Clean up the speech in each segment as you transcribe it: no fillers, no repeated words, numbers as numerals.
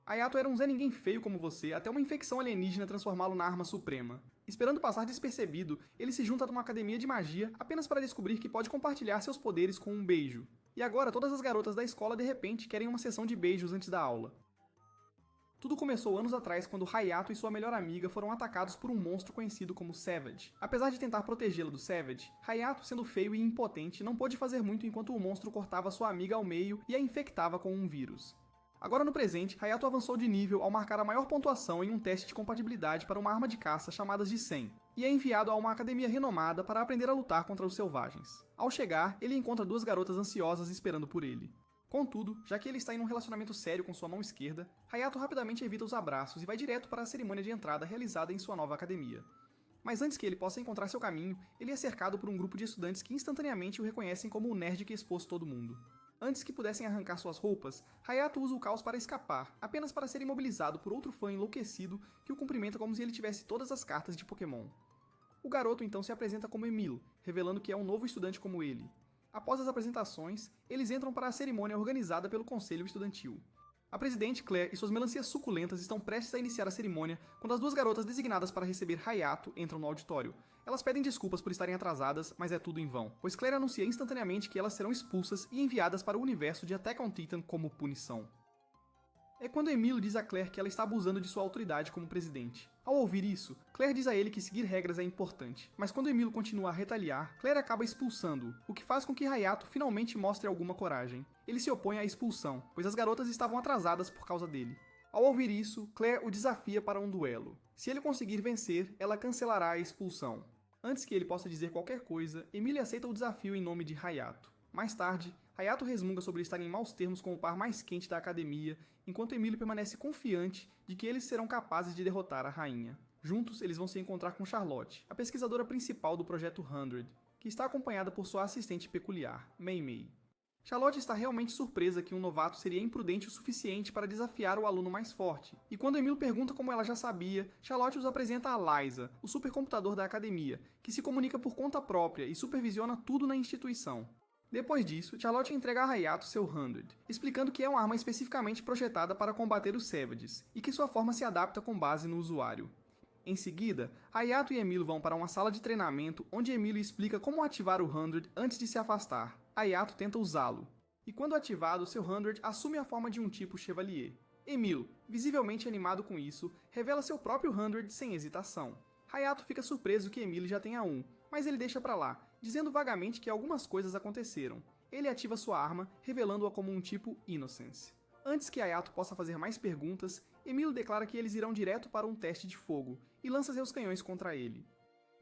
Hayato era um Zé Ninguém feio como você, até uma infecção alienígena transformá-lo na arma suprema. Esperando passar despercebido, ele se junta a uma academia de magia apenas para descobrir que pode compartilhar seus poderes com um beijo. E agora todas as garotas da escola de repente querem uma sessão de beijos antes da aula. Tudo começou anos atrás quando Hayato e sua melhor amiga foram atacados por um monstro conhecido como Savage. Apesar de tentar protegê-la do Savage, Hayato, sendo feio e impotente, não pôde fazer muito enquanto o monstro cortava sua amiga ao meio e a infectava com um vírus. Agora no presente, Hayato avançou de nível ao marcar a maior pontuação em um teste de compatibilidade para uma arma de caça chamada de Sen, e é enviado a uma academia renomada para aprender a lutar contra os selvagens. Ao chegar, ele encontra duas garotas ansiosas esperando por ele. Contudo, já que ele está em um relacionamento sério com sua mão esquerda, Hayato rapidamente evita os abraços e vai direto para a cerimônia de entrada realizada em sua nova academia. Mas antes que ele possa encontrar seu caminho, ele é cercado por um grupo de estudantes que instantaneamente o reconhecem como o nerd que expôs todo mundo. Antes que pudessem arrancar suas roupas, Hayato usa o caos para escapar, apenas para ser imobilizado por outro fã enlouquecido que o cumprimenta como se ele tivesse todas as cartas de Pokémon. O garoto então se apresenta como Emil, revelando que é um novo estudante como ele. Após as apresentações, eles entram para a cerimônia organizada pelo Conselho Estudantil. A presidente Claire e suas melancias suculentas estão prestes a iniciar a cerimônia quando as duas garotas designadas para receber Hayato entram no auditório. Elas pedem desculpas por estarem atrasadas, mas é tudo em vão, pois Claire anuncia instantaneamente que elas serão expulsas e enviadas para o universo de Attack on Titan como punição. É quando Emil diz a Claire que ela está abusando de sua autoridade como presidente. Ao ouvir isso, Claire diz a ele que seguir regras é importante, mas quando Emil continua a retaliar, Claire acaba expulsando-o, o que faz com que Hayato finalmente mostre alguma coragem. Ele se opõe à expulsão, pois as garotas estavam atrasadas por causa dele. Ao ouvir isso, Claire o desafia para um duelo. Se ele conseguir vencer, ela cancelará a expulsão. Antes que ele possa dizer qualquer coisa, Emil aceita o desafio em nome de Hayato. Mais tarde, Hayato resmunga sobre estar em maus termos com o par mais quente da academia, enquanto Emílio permanece confiante de que eles serão capazes de derrotar a rainha. Juntos, eles vão se encontrar com Charlotte, a pesquisadora principal do Projeto 100, que está acompanhada por sua assistente peculiar, Mei Mei. Charlotte está realmente surpresa que um novato seria imprudente o suficiente para desafiar o aluno mais forte, e quando Emílio pergunta como ela já sabia, Charlotte os apresenta a Liza, o supercomputador da academia, que se comunica por conta própria e supervisiona tudo na instituição. Depois disso, Charlotte entrega a Hayato seu 100, explicando que é uma arma especificamente projetada para combater os Savages, e que sua forma se adapta com base no usuário. Em seguida, Hayato e Emil vão para uma sala de treinamento onde Emil explica como ativar o 100 antes de se afastar. Hayato tenta usá-lo, e quando ativado, seu 100 assume a forma de um tipo Chevalier. Emil, visivelmente animado com isso, revela seu próprio 100 sem hesitação. Hayato fica surpreso que Emil já tenha um, mas ele deixa pra lá, dizendo vagamente que algumas coisas aconteceram. Ele ativa sua arma, revelando-a como um tipo Innocence. Antes que Hayato possa fazer mais perguntas, Emil declara que eles irão direto para um teste de fogo, e lança seus canhões contra ele.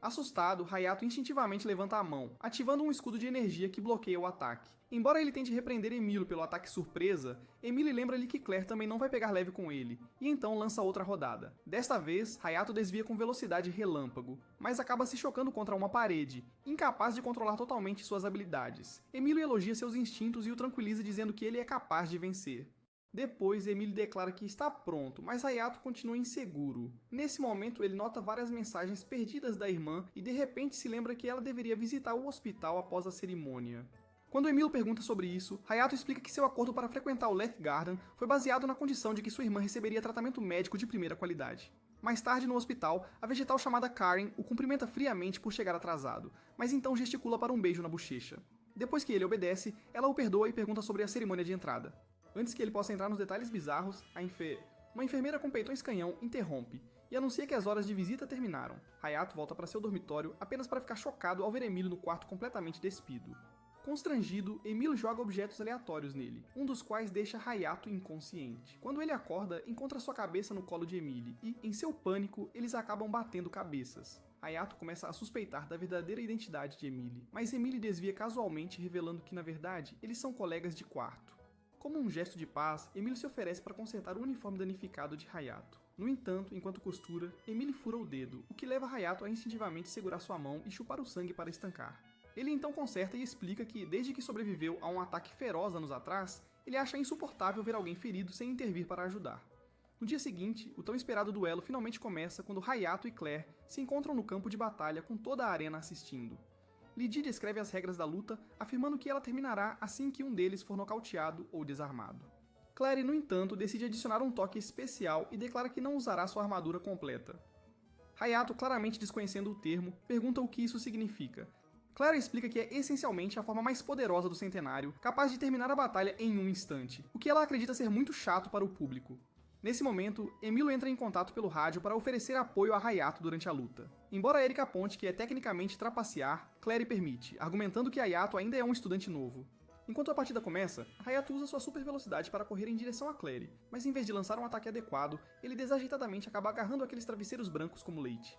Assustado, Hayato instintivamente levanta a mão, ativando um escudo de energia que bloqueia o ataque. Embora ele tente repreender Emil pelo ataque surpresa, Emil lembra-lhe que Claire também não vai pegar leve com ele, e então lança outra rodada. Desta vez, Hayato desvia com velocidade relâmpago, mas acaba se chocando contra uma parede, incapaz de controlar totalmente suas habilidades. Emil elogia seus instintos e o tranquiliza dizendo que ele é capaz de vencer. Depois, Emil declara que está pronto, mas Hayato continua inseguro. Nesse momento, ele nota várias mensagens perdidas da irmã e de repente se lembra que ela deveria visitar o hospital após a cerimônia. Quando Emil pergunta sobre isso, Hayato explica que seu acordo para frequentar o Leaf Garden foi baseado na condição de que sua irmã receberia tratamento médico de primeira qualidade. Mais tarde, no hospital, a vegetal chamada Karen o cumprimenta friamente por chegar atrasado, mas então gesticula para um beijo na bochecha. Depois que ele obedece, ela o perdoa e pergunta sobre a cerimônia de entrada. Antes que ele possa entrar nos detalhes bizarros, uma enfermeira com peitões canhão interrompe e anuncia que as horas de visita terminaram. Hayato volta para seu dormitório apenas para ficar chocado ao ver Emílio no quarto completamente despido. Constrangido, Emílio joga objetos aleatórios nele, um dos quais deixa Hayato inconsciente. Quando ele acorda, encontra sua cabeça no colo de Emílio e, em seu pânico, eles acabam batendo cabeças. Hayato começa a suspeitar da verdadeira identidade de Emílio, mas Emílio desvia casualmente, revelando que, na verdade, eles são colegas de quarto. Como um gesto de paz, Emílio se oferece para consertar o uniforme danificado de Hayato. No entanto, enquanto costura, Emílio fura o dedo, o que leva Hayato a instintivamente segurar sua mão e chupar o sangue para estancar. Ele então conserta e explica que, desde que sobreviveu a um ataque feroz anos atrás, ele acha insuportável ver alguém ferido sem intervir para ajudar. No dia seguinte, o tão esperado duelo finalmente começa quando Hayato e Claire se encontram no campo de batalha com toda a arena assistindo. Lydie descreve as regras da luta, afirmando que ela terminará assim que um deles for nocauteado ou desarmado. Claire, no entanto, decide adicionar um toque especial e declara que não usará sua armadura completa. Hayato, claramente desconhecendo o termo, pergunta o que isso significa. Claire explica que é essencialmente a forma mais poderosa do Centenário, capaz de terminar a batalha em um instante, o que ela acredita ser muito chato para o público. Nesse momento, Emilo entra em contato pelo rádio para oferecer apoio a Hayato durante a luta. Embora Erika aponte que é tecnicamente trapacear, Claire permite, argumentando que Hayato ainda é um estudante novo. Enquanto a partida começa, Hayato usa sua super velocidade para correr em direção a Claire, mas em vez de lançar um ataque adequado, ele desajeitadamente acaba agarrando aqueles travesseiros brancos como leite.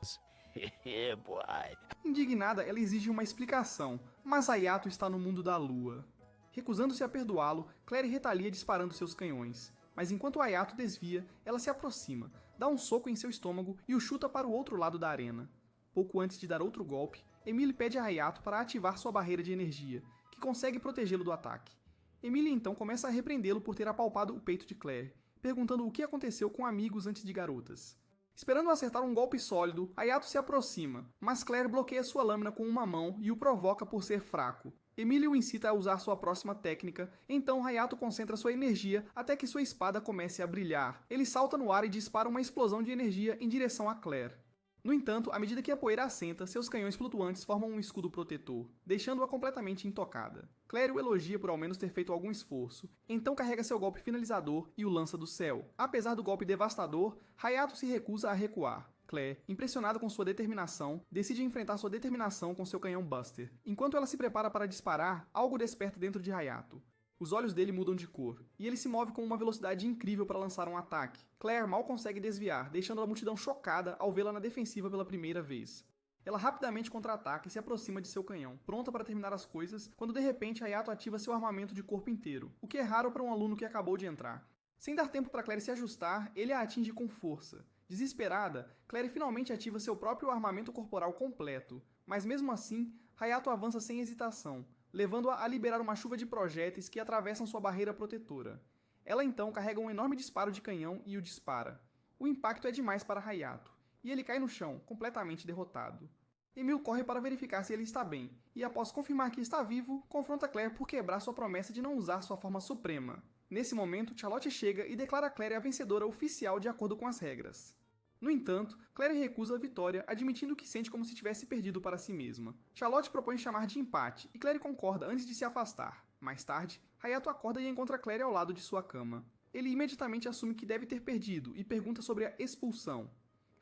Indignada, ela exige uma explicação, mas Hayato está no mundo da lua. Recusando-se a perdoá-lo, Claire retalia disparando seus canhões. Mas enquanto Hayato desvia, ela se aproxima, dá um soco em seu estômago e o chuta para o outro lado da arena. Pouco antes de dar outro golpe, Emily pede a Hayato para ativar sua barreira de energia, que consegue protegê-lo do ataque. Emily então começa a repreendê-lo por ter apalpado o peito de Claire, perguntando o que aconteceu com amigos antes de garotas. Esperando acertar um golpe sólido, Hayato se aproxima, mas Claire bloqueia sua lâmina com uma mão e o provoca por ser fraco. Emily o incita a usar sua próxima técnica, então Hayato concentra sua energia até que sua espada comece a brilhar. Ele salta no ar e dispara uma explosão de energia em direção a Claire. No entanto, à medida que a poeira assenta, seus canhões flutuantes formam um escudo protetor, deixando-a completamente intocada. Claire o elogia por ao menos ter feito algum esforço, então carrega seu golpe finalizador e o lança do céu. Apesar do golpe devastador, Hayato se recusa a recuar. Claire, impressionada com sua determinação, decide enfrentar sua determinação com seu canhão Buster. Enquanto ela se prepara para disparar, algo desperta dentro de Hayato. Os olhos dele mudam de cor, e ele se move com uma velocidade incrível para lançar um ataque. Claire mal consegue desviar, deixando a multidão chocada ao vê-la na defensiva pela primeira vez. Ela rapidamente contra-ataca e se aproxima de seu canhão, pronta para terminar as coisas, quando de repente Hayato ativa seu armamento de corpo inteiro, o que é raro para um aluno que acabou de entrar. Sem dar tempo para Claire se ajustar, ele a atinge com força. Desesperada, Claire finalmente ativa seu próprio armamento corporal completo, mas mesmo assim, Hayato avança sem hesitação, levando-a a liberar uma chuva de projéteis que atravessam sua barreira protetora. Ela então carrega um enorme disparo de canhão e o dispara. O impacto é demais para Hayato, e ele cai no chão, completamente derrotado. Emil corre para verificar se ele está bem, e após confirmar que está vivo, confronta Claire por quebrar sua promessa de não usar sua forma suprema. Nesse momento, Charlotte chega e declara Claire a vencedora oficial de acordo com as regras. No entanto, Claire recusa a vitória, admitindo que sente como se tivesse perdido para si mesma. Charlotte propõe chamar de empate, e Claire concorda antes de se afastar. Mais tarde, Hayato acorda e encontra Claire ao lado de sua cama. Ele imediatamente assume que deve ter perdido e pergunta sobre a expulsão.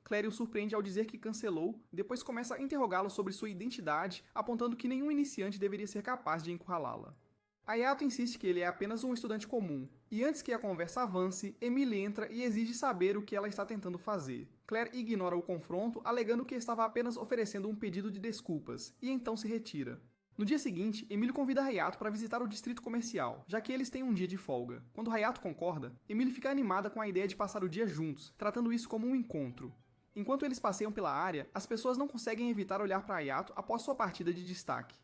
Claire o surpreende ao dizer que cancelou, depois começa a interrogá-lo sobre sua identidade, apontando que nenhum iniciante deveria ser capaz de encurralá-la. Hayato insiste que ele é apenas um estudante comum, e antes que a conversa avance, Emily entra e exige saber o que ela está tentando fazer. Claire ignora o confronto, alegando que estava apenas oferecendo um pedido de desculpas, e então se retira. No dia seguinte, Emily convida Hayato para visitar o distrito comercial, já que eles têm um dia de folga. Quando Hayato concorda, Emily fica animada com a ideia de passar o dia juntos, tratando isso como um encontro. Enquanto eles passeiam pela área, as pessoas não conseguem evitar olhar para Hayato após sua partida de destaque.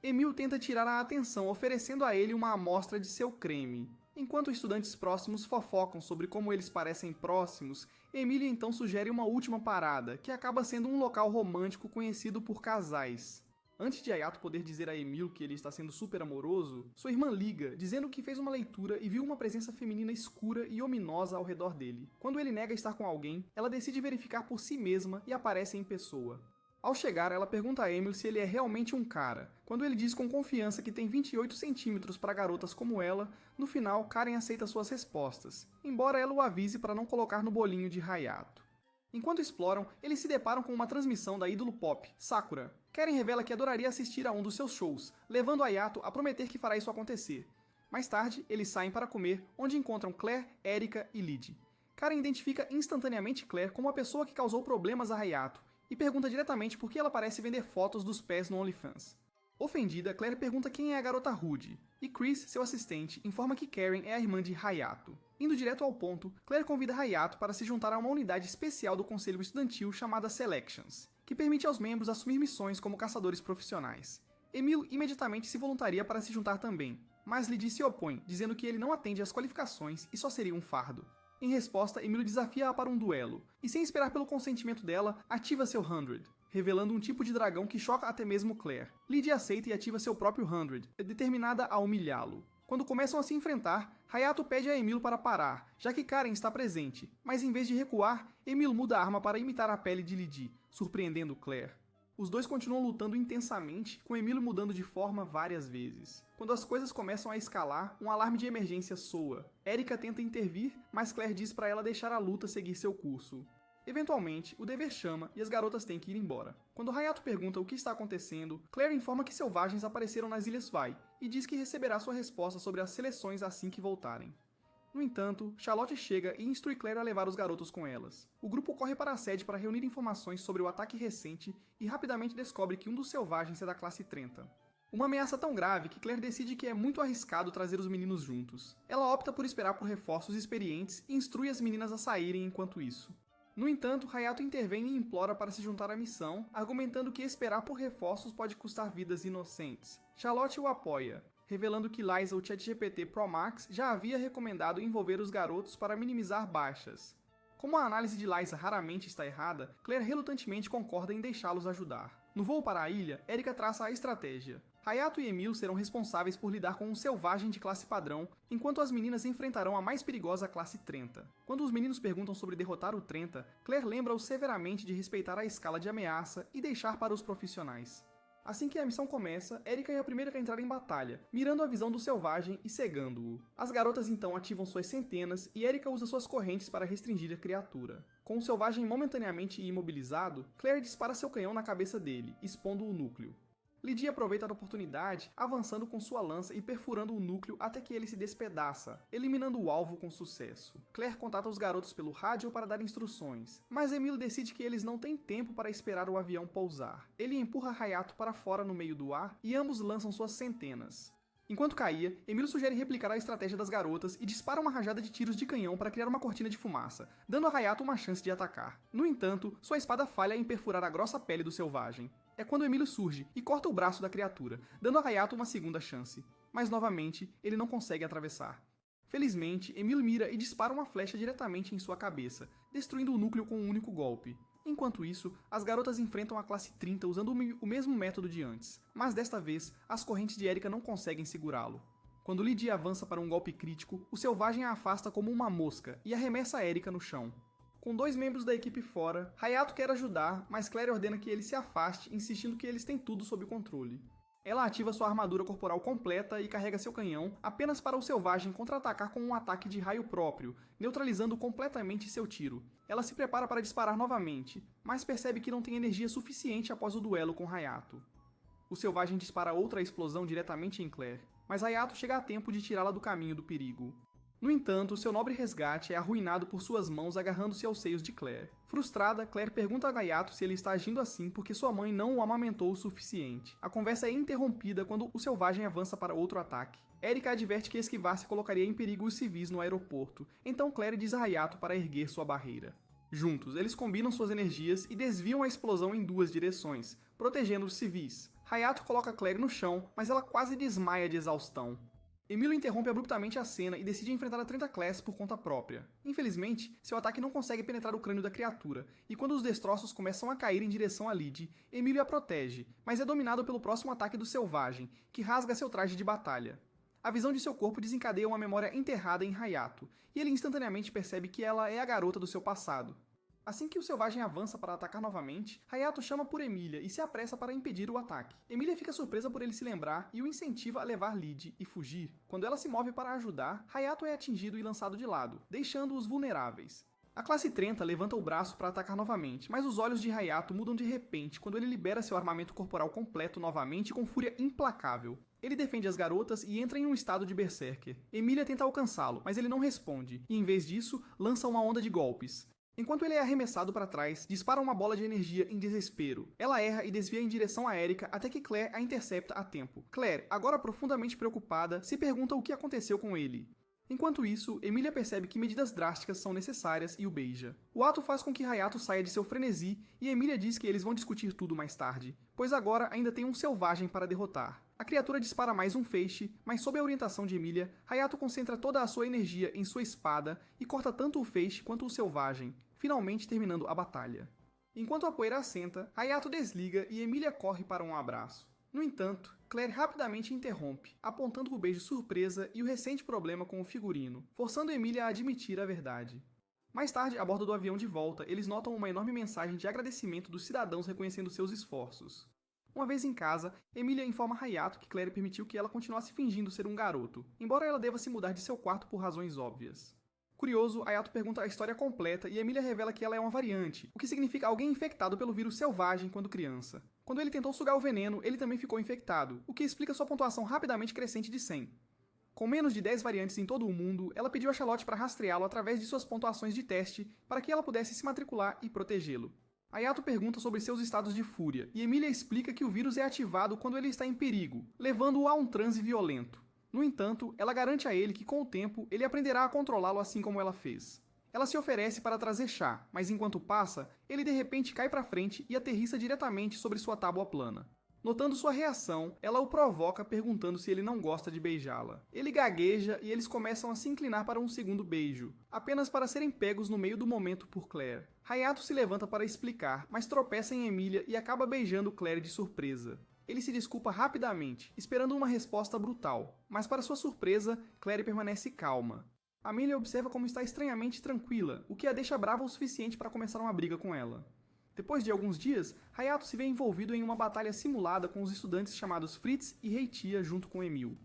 Emil tenta tirar a atenção, oferecendo a ele uma amostra de seu creme. Enquanto estudantes próximos fofocam sobre como eles parecem próximos, Emily então sugere uma última parada, que acaba sendo um local romântico conhecido por casais. Antes de Hayato poder dizer a Emil que ele está sendo super amoroso, sua irmã liga, dizendo que fez uma leitura e viu uma presença feminina escura e ominosa ao redor dele. Quando ele nega estar com alguém, ela decide verificar por si mesma e aparece em pessoa. Ao chegar, ela pergunta a Emily se ele é realmente um cara. Quando ele diz com confiança que tem 28 centímetros para garotas como ela, no final, Karen aceita suas respostas, embora ela o avise para não colocar no bolinho de Hayato. Enquanto exploram, eles se deparam com uma transmissão da ídolo pop, Sakura. Karen revela que adoraria assistir a um dos seus shows, levando Hayato a prometer que fará isso acontecer. Mais tarde, eles saem para comer, onde encontram Claire, Erika e Lid. Karen identifica instantaneamente Claire como a pessoa que causou problemas a Hayato, e pergunta diretamente por que ela parece vender fotos dos pés no OnlyFans. Ofendida, Claire pergunta quem é a garota Rude, e Chris, seu assistente, informa que Karen é a irmã de Hayato. Indo direto ao ponto, Claire convida Hayato para se juntar a uma unidade especial do conselho estudantil chamada Selections, que permite aos membros assumir missões como caçadores profissionais. Emil imediatamente se voluntaria para se juntar também, mas Lydie se opõe, dizendo que ele não atende às qualificações e só seria um fardo. Em resposta, Emily desafia-a para um duelo, e sem esperar pelo consentimento dela, ativa seu 100, revelando um tipo de dragão que choca até mesmo Claire. Lydie aceita e ativa seu próprio 100, determinada a humilhá-lo. Quando começam a se enfrentar, Hayato pede a Emil para parar, já que Karen está presente, mas em vez de recuar, Emil muda a arma para imitar a pele de Lydie, surpreendendo Claire. Os dois continuam lutando intensamente, com Emil mudando de forma várias vezes. Quando as coisas começam a escalar, um alarme de emergência soa. Erika tenta intervir, mas Claire diz para ela deixar a luta seguir seu curso. Eventualmente, o dever chama e as garotas têm que ir embora. Quando Hayato pergunta o que está acontecendo, Claire informa que selvagens apareceram nas Ilhas Vai e diz que receberá sua resposta sobre as seleções assim que voltarem. No entanto, Charlotte chega e instrui Claire a levar os garotos com elas. O grupo corre para a sede para reunir informações sobre o ataque recente e rapidamente descobre que um dos selvagens é da classe 30. Uma ameaça tão grave que Claire decide que é muito arriscado trazer os meninos juntos. Ela opta por esperar por reforços experientes e instrui as meninas a saírem enquanto isso. No entanto, Hayato intervém e implora para se juntar à missão, argumentando que esperar por reforços pode custar vidas inocentes. Charlotte o apoia, revelando que Liza, o ChatGPT Pro Max, já havia recomendado envolver os garotos para minimizar baixas. Como a análise de Liza raramente está errada, Claire relutantemente concorda em deixá-los ajudar. No voo para a ilha, Erika traça a estratégia. Hayato e Emil serão responsáveis por lidar com um selvagem de classe padrão, enquanto as meninas enfrentarão a mais perigosa classe 30. Quando os meninos perguntam sobre derrotar o 30, Claire lembra-os severamente de respeitar a escala de ameaça e deixar para os profissionais. Assim que a missão começa, Erika é a primeira a entrar em batalha, mirando a visão do selvagem e cegando-o. As garotas então ativam suas centenas e Erika usa suas correntes para restringir a criatura. Com o selvagem momentaneamente imobilizado, Claire dispara seu canhão na cabeça dele, expondo o núcleo. Lydie aproveita a oportunidade, avançando com sua lança e perfurando o núcleo até que ele se despedaça, eliminando o alvo com sucesso. Claire contata os garotos pelo rádio para dar instruções, mas Emil decide que eles não têm tempo para esperar o avião pousar. Ele empurra Hayato para fora no meio do ar e ambos lançam suas centenas. Enquanto caía, Emil sugere replicar a estratégia das garotas e dispara uma rajada de tiros de canhão para criar uma cortina de fumaça, dando a Hayato uma chance de atacar. No entanto, sua espada falha em perfurar a grossa pele do selvagem. É quando Emil surge e corta o braço da criatura, dando a Hayato uma segunda chance. Mas novamente, ele não consegue atravessar. Felizmente, Emil mira e dispara uma flecha diretamente em sua cabeça, destruindo o núcleo com um único golpe. Enquanto isso, as garotas enfrentam a classe 30 usando o mesmo método de antes, mas desta vez, as correntes de Erika não conseguem segurá-lo. Quando Lydie avança para um golpe crítico, o selvagem a afasta como uma mosca e arremessa Erika no chão. Com dois membros da equipe fora, Hayato quer ajudar, mas Claire ordena que ele se afaste, insistindo que eles têm tudo sob controle. Ela ativa sua armadura corporal completa e carrega seu canhão, apenas para o selvagem contra-atacar com um ataque de raio próprio, neutralizando completamente seu tiro. Ela se prepara para disparar novamente, mas percebe que não tem energia suficiente após o duelo com Hayato. O selvagem dispara outra explosão diretamente em Claire, mas Hayato chega a tempo de tirá-la do caminho do perigo. No entanto, seu nobre resgate é arruinado por suas mãos agarrando-se aos seios de Claire. Frustrada, Claire pergunta a Hayato se ele está agindo assim porque sua mãe não o amamentou o suficiente. A conversa é interrompida quando o selvagem avança para outro ataque. Erika adverte que esquivar-se colocaria em perigo os civis no aeroporto, então Claire diz a Hayato para erguer sua barreira. Juntos, eles combinam suas energias e desviam a explosão em duas direções, protegendo os civis. Hayato coloca Claire no chão, mas ela quase desmaia de exaustão. Emil interrompe abruptamente a cena e decide enfrentar a 30 Class por conta própria. Infelizmente, seu ataque não consegue penetrar o crânio da criatura, e quando os destroços começam a cair em direção a Lydie, Emil a protege, mas é dominado pelo próximo ataque do selvagem, que rasga seu traje de batalha. A visão de seu corpo desencadeia uma memória enterrada em Hayato, e ele instantaneamente percebe que ela é a garota do seu passado. Assim que o selvagem avança para atacar novamente, Hayato chama por Emilia e se apressa para impedir o ataque. Emilia fica surpresa por ele se lembrar e o incentiva a levar Lydie e fugir. Quando ela se move para ajudar, Hayato é atingido e lançado de lado, deixando-os vulneráveis. A classe 30 levanta o braço para atacar novamente, mas os olhos de Hayato mudam de repente quando ele libera seu armamento corporal completo novamente com fúria implacável. Ele defende as garotas e entra em um estado de berserker. Emilia tenta alcançá-lo, mas ele não responde, e em vez disso, lança uma onda de golpes. Enquanto ele é arremessado para trás, dispara uma bola de energia em desespero. Ela erra e desvia em direção a Erika até que Claire a intercepta a tempo. Claire, agora profundamente preocupada, se pergunta o que aconteceu com ele. Enquanto isso, Emilia percebe que medidas drásticas são necessárias e o beija. O ato faz com que Hayato saia de seu frenesi e Emilia diz que eles vão discutir tudo mais tarde, pois agora ainda tem um selvagem para derrotar. A criatura dispara mais um feixe, mas sob a orientação de Emilia, Hayato concentra toda a sua energia em sua espada e corta tanto o feixe quanto o selvagem, finalmente terminando a batalha. Enquanto a poeira assenta, Hayato desliga e Emilia corre para um abraço. No entanto, Claire rapidamente interrompe, apontando o beijo surpresa e o recente problema com o figurino, forçando Emilia a admitir a verdade. Mais tarde, a bordo do avião de volta, eles notam uma enorme mensagem de agradecimento dos cidadãos reconhecendo seus esforços. Uma vez em casa, Emilia informa Hayato que Claire permitiu que ela continuasse fingindo ser um garoto, embora ela deva se mudar de seu quarto por razões óbvias. Curioso, Hayato pergunta a história completa e Emilia revela que ela é uma variante, o que significa alguém infectado pelo vírus selvagem quando criança. Quando ele tentou sugar o veneno, ele também ficou infectado, o que explica sua pontuação rapidamente crescente de 100. Com menos de 10 variantes em todo o mundo, ela pediu a Charlotte para rastreá-lo através de suas pontuações de teste para que ela pudesse se matricular e protegê-lo. Hayato pergunta sobre seus estados de fúria, e Emilia explica que o vírus é ativado quando ele está em perigo, levando-o a um transe violento. No entanto, ela garante a ele que com o tempo, ele aprenderá a controlá-lo assim como ela fez. Ela se oferece para trazer chá, mas enquanto passa, ele de repente cai para frente e aterrissa diretamente sobre sua tábua plana. Notando sua reação, ela o provoca perguntando se ele não gosta de beijá-la. Ele gagueja e eles começam a se inclinar para um segundo beijo, apenas para serem pegos no meio do momento por Claire. Hayato se levanta para explicar, mas tropeça em Emilia e acaba beijando Claire de surpresa. Ele se desculpa rapidamente, esperando uma resposta brutal, mas para sua surpresa, Claire permanece calma. Amelia observa como está estranhamente tranquila, o que a deixa brava o suficiente para começar uma briga com ela. Depois de alguns dias, Hayato se vê envolvido em uma batalha simulada com os estudantes chamados Fritz e Heitia junto com Emil.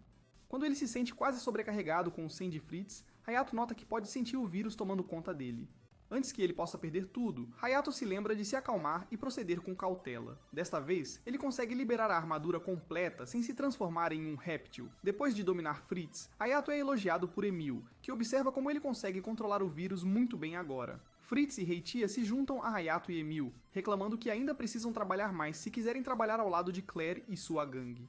Quando ele se sente quase sobrecarregado com o Sen de Fritz, Hayato nota que pode sentir o vírus tomando conta dele. Antes que ele possa perder tudo, Hayato se lembra de se acalmar e proceder com cautela. Desta vez, ele consegue liberar a armadura completa sem se transformar em um réptil. Depois de dominar Fritz, Hayato é elogiado por Emil, que observa como ele consegue controlar o vírus muito bem agora. Fritz e Heitia se juntam a Hayato e Emil, reclamando que ainda precisam trabalhar mais se quiserem trabalhar ao lado de Claire e sua gangue.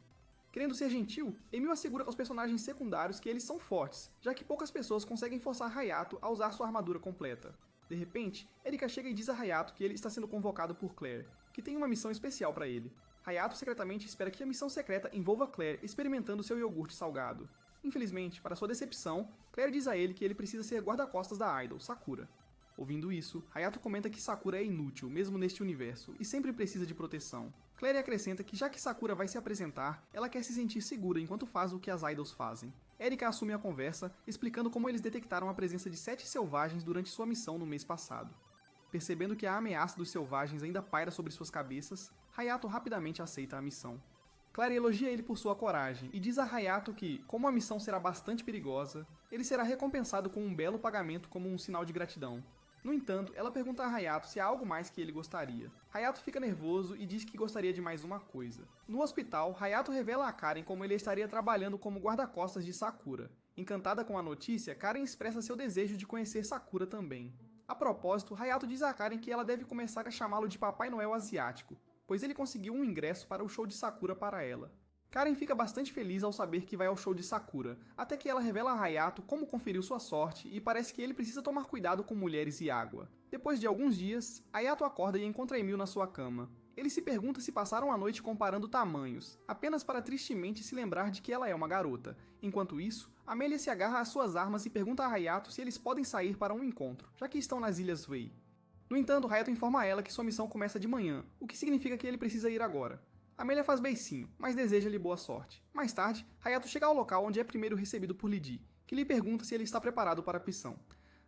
Querendo ser gentil, Emil assegura aos personagens secundários que eles são fortes, já que poucas pessoas conseguem forçar Hayato a usar sua armadura completa. De repente, Erika chega e diz a Hayato que ele está sendo convocado por Claire, que tem uma missão especial para ele. Hayato secretamente espera que a missão secreta envolva Claire experimentando seu iogurte salgado. Infelizmente, para sua decepção, Claire diz a ele que ele precisa ser guarda-costas da idol, Sakura. Ouvindo isso, Hayato comenta que Sakura é inútil, mesmo neste universo, e sempre precisa de proteção. Claire acrescenta que já que Sakura vai se apresentar, ela quer se sentir segura enquanto faz o que as idols fazem. Erika assume a conversa, explicando como eles detectaram a presença de 7 selvagens durante sua missão no mês passado. Percebendo que a ameaça dos selvagens ainda paira sobre suas cabeças, Hayato rapidamente aceita a missão. Claire elogia ele por sua coragem e diz a Hayato que, como a missão será bastante perigosa, ele será recompensado com um belo pagamento como um sinal de gratidão. No entanto, ela pergunta a Hayato se há algo mais que ele gostaria. Hayato fica nervoso e diz que gostaria de mais uma coisa. No hospital, Hayato revela a Karen como ele estaria trabalhando como guarda-costas de Sakura. Encantada com a notícia, Karen expressa seu desejo de conhecer Sakura também. A propósito, Hayato diz a Karen que ela deve começar a chamá-lo de Papai Noel asiático, pois ele conseguiu um ingresso para o show de Sakura para ela. Karen fica bastante feliz ao saber que vai ao show de Sakura, até que ela revela a Hayato como conferiu sua sorte e parece que ele precisa tomar cuidado com mulheres e água. Depois de alguns dias, Hayato acorda e encontra Emil na sua cama. Ele se pergunta se passaram a noite comparando tamanhos, apenas para tristemente se lembrar de que ela é uma garota. Enquanto isso, Amelia se agarra às suas armas e pergunta a Hayato se eles podem sair para um encontro, já que estão nas Ilhas Wei. No entanto, Hayato informa a ela que sua missão começa de manhã, o que significa que ele precisa ir agora. Amelia faz beicinho, mas deseja-lhe boa sorte. Mais tarde, Hayato chega ao local onde é primeiro recebido por Lidi, que lhe pergunta se ele está preparado para a missão.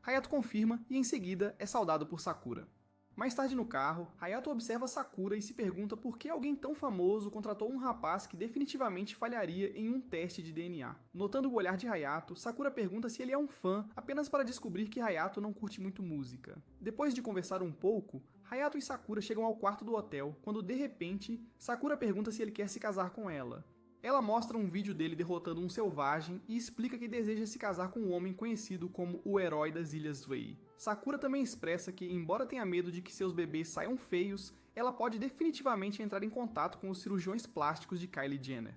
Hayato confirma e em seguida é saudado por Sakura. Mais tarde no carro, Hayato observa Sakura e se pergunta por que alguém tão famoso contratou um rapaz que definitivamente falharia em um teste de DNA. Notando o olhar de Hayato, Sakura pergunta se ele é um fã apenas para descobrir que Hayato não curte muito música. Depois de conversar um pouco, Hayato e Sakura chegam ao quarto do hotel, quando de repente, Sakura pergunta se ele quer se casar com ela. Ela mostra um vídeo dele derrotando um selvagem e explica que deseja se casar com um homem conhecido como o Herói das Ilhas Wei. Sakura também expressa que, embora tenha medo de que seus bebês saiam feios, ela pode definitivamente entrar em contato com os cirurgiões plásticos de Kylie Jenner.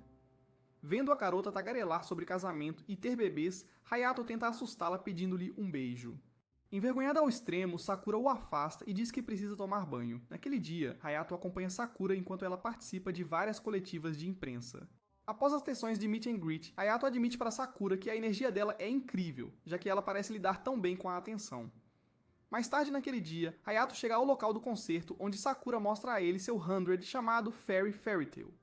Vendo a garota tagarelar sobre casamento e ter bebês, Hayato tenta assustá-la pedindo-lhe um beijo. Envergonhada ao extremo, Sakura o afasta e diz que precisa tomar banho. Naquele dia, Hayato acompanha Sakura enquanto ela participa de várias coletivas de imprensa. Após as sessões de meet and greet, Hayato admite para Sakura que a energia dela é incrível, já que ela parece lidar tão bem com a atenção. Mais tarde naquele dia, Hayato chega ao local do concerto, onde Sakura mostra a ele seu 100 chamado Fairy Fairy Tale.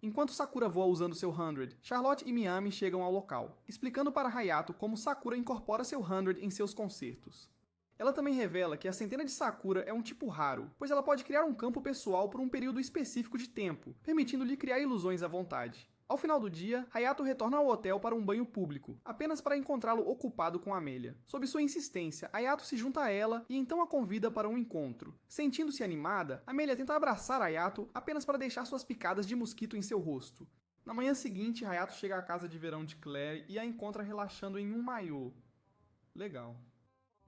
Enquanto Sakura voa usando seu 100, Charlotte e Miami chegam ao local, explicando para Hayato como Sakura incorpora seu 100 em seus concertos. Ela também revela que a centena de Sakura é um tipo raro, pois ela pode criar um campo pessoal por um período específico de tempo, permitindo-lhe criar ilusões à vontade. Ao final do dia, Hayato retorna ao hotel para um banho público, apenas para encontrá-lo ocupado com Amelia. Sob sua insistência, Hayato se junta a ela e então a convida para um encontro. Sentindo-se animada, Amelia tenta abraçar Hayato apenas para deixar suas picadas de mosquito em seu rosto. Na manhã seguinte, Hayato chega à casa de verão de Claire e a encontra relaxando em um maiô. Legal.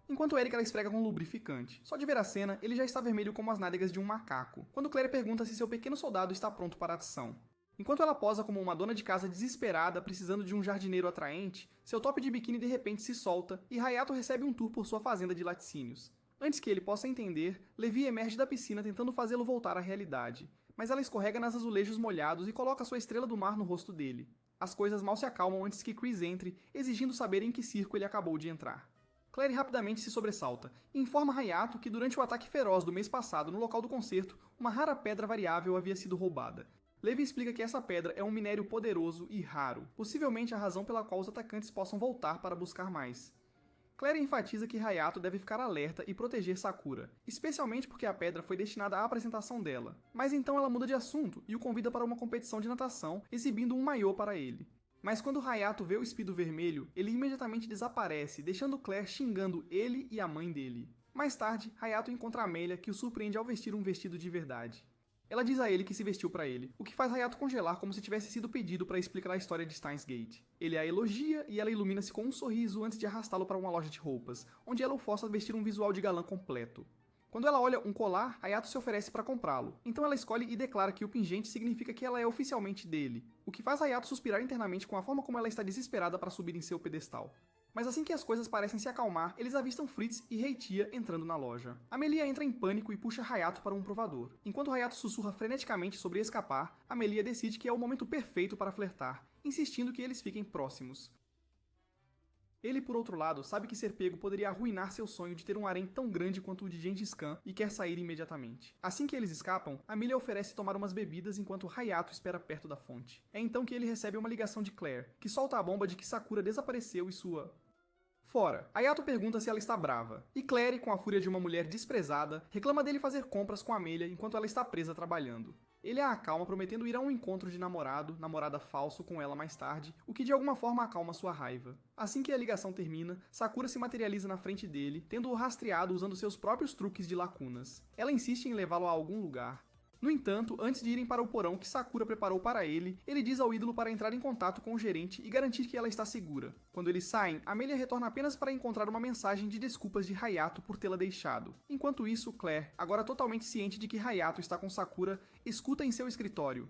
Enquanto Eric ela esfrega com lubrificante. Só de ver a cena, ele já está vermelho como as nádegas de um macaco, quando Claire pergunta se seu pequeno soldado está pronto para a ação. Enquanto ela posa como uma dona de casa desesperada, precisando de um jardineiro atraente, seu top de biquíni de repente se solta e Hayato recebe um tour por sua fazenda de laticínios. Antes que ele possa entender, Levi emerge da piscina tentando fazê-lo voltar à realidade, mas ela escorrega nas azulejos molhados e coloca sua estrela do mar no rosto dele. As coisas mal se acalmam antes que Chris entre, exigindo saber em que circo ele acabou de entrar. Claire rapidamente se sobressalta e informa Hayato que durante o ataque feroz do mês passado no local do concerto, uma rara pedra variável havia sido roubada. Levi explica que essa pedra é um minério poderoso e raro, possivelmente a razão pela qual os atacantes possam voltar para buscar mais. Claire enfatiza que Hayato deve ficar alerta e proteger Sakura, especialmente porque a pedra foi destinada à apresentação dela. Mas então ela muda de assunto e o convida para uma competição de natação, exibindo um maiô para ele. Mas quando Hayato vê o espido vermelho, ele imediatamente desaparece, deixando Claire xingando ele e a mãe dele. Mais tarde, Hayato encontra Amelia, que o surpreende ao vestir um vestido de verdade. Ela diz a ele que se vestiu para ele, o que faz Hayato congelar como se tivesse sido pedido para explicar a história de Steins Gate. Ele a elogia e ela ilumina-se com um sorriso antes de arrastá-lo para uma loja de roupas, onde ela o força a vestir um visual de galã completo. Quando ela olha um colar, Hayato se oferece para comprá-lo, então ela escolhe e declara que o pingente significa que ela é oficialmente dele, o que faz Hayato suspirar internamente com a forma como ela está desesperada para subir em seu pedestal. Mas assim que as coisas parecem se acalmar, eles avistam Fritz e Heitia entrando na loja. Amelia entra em pânico e puxa Hayato para um provador. Enquanto Hayato sussurra freneticamente sobre escapar, Amelia decide que é o momento perfeito para flertar, insistindo que eles fiquem próximos. Ele, por outro lado, sabe que ser pego poderia arruinar seu sonho de ter um harém tão grande quanto o de Gengis Khan e quer sair imediatamente. Assim que eles escapam, Amelia oferece tomar umas bebidas enquanto Hayato espera perto da fonte. É então que ele recebe uma ligação de Claire, que solta a bomba de que Sakura desapareceu e sua... Fora, Hayato pergunta se ela está brava, e Claire, com a fúria de uma mulher desprezada, reclama dele fazer compras com Amelia enquanto ela está presa trabalhando. Ele a acalma prometendo ir a um encontro de namorada falso com ela mais tarde, o que de alguma forma acalma sua raiva. Assim que a ligação termina, Sakura se materializa na frente dele, tendo-o rastreado usando seus próprios truques de lacunas. Ela insiste em levá-lo a algum lugar. No entanto, antes de irem para o porão que Sakura preparou para ele, ele diz ao ídolo para entrar em contato com o gerente e garantir que ela está segura. Quando eles saem, Amelia retorna apenas para encontrar uma mensagem de desculpas de Hayato por tê-la deixado. Enquanto isso, Claire, agora totalmente ciente de que Hayato está com Sakura, escuta em seu escritório.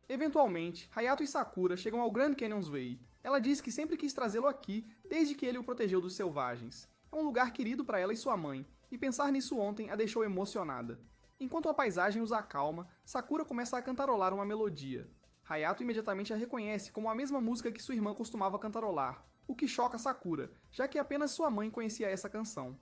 Eventualmente, Hayato e Sakura chegam ao Grand Canyon's Way. Ela diz que sempre quis trazê-lo aqui, desde que ele o protegeu dos selvagens. É um lugar querido para ela e sua mãe, e pensar nisso ontem a deixou emocionada. Enquanto a paisagem os acalma, Sakura começa a cantarolar uma melodia. Hayato imediatamente a reconhece como a mesma música que sua irmã costumava cantarolar, o que choca Sakura, já que apenas sua mãe conhecia essa canção.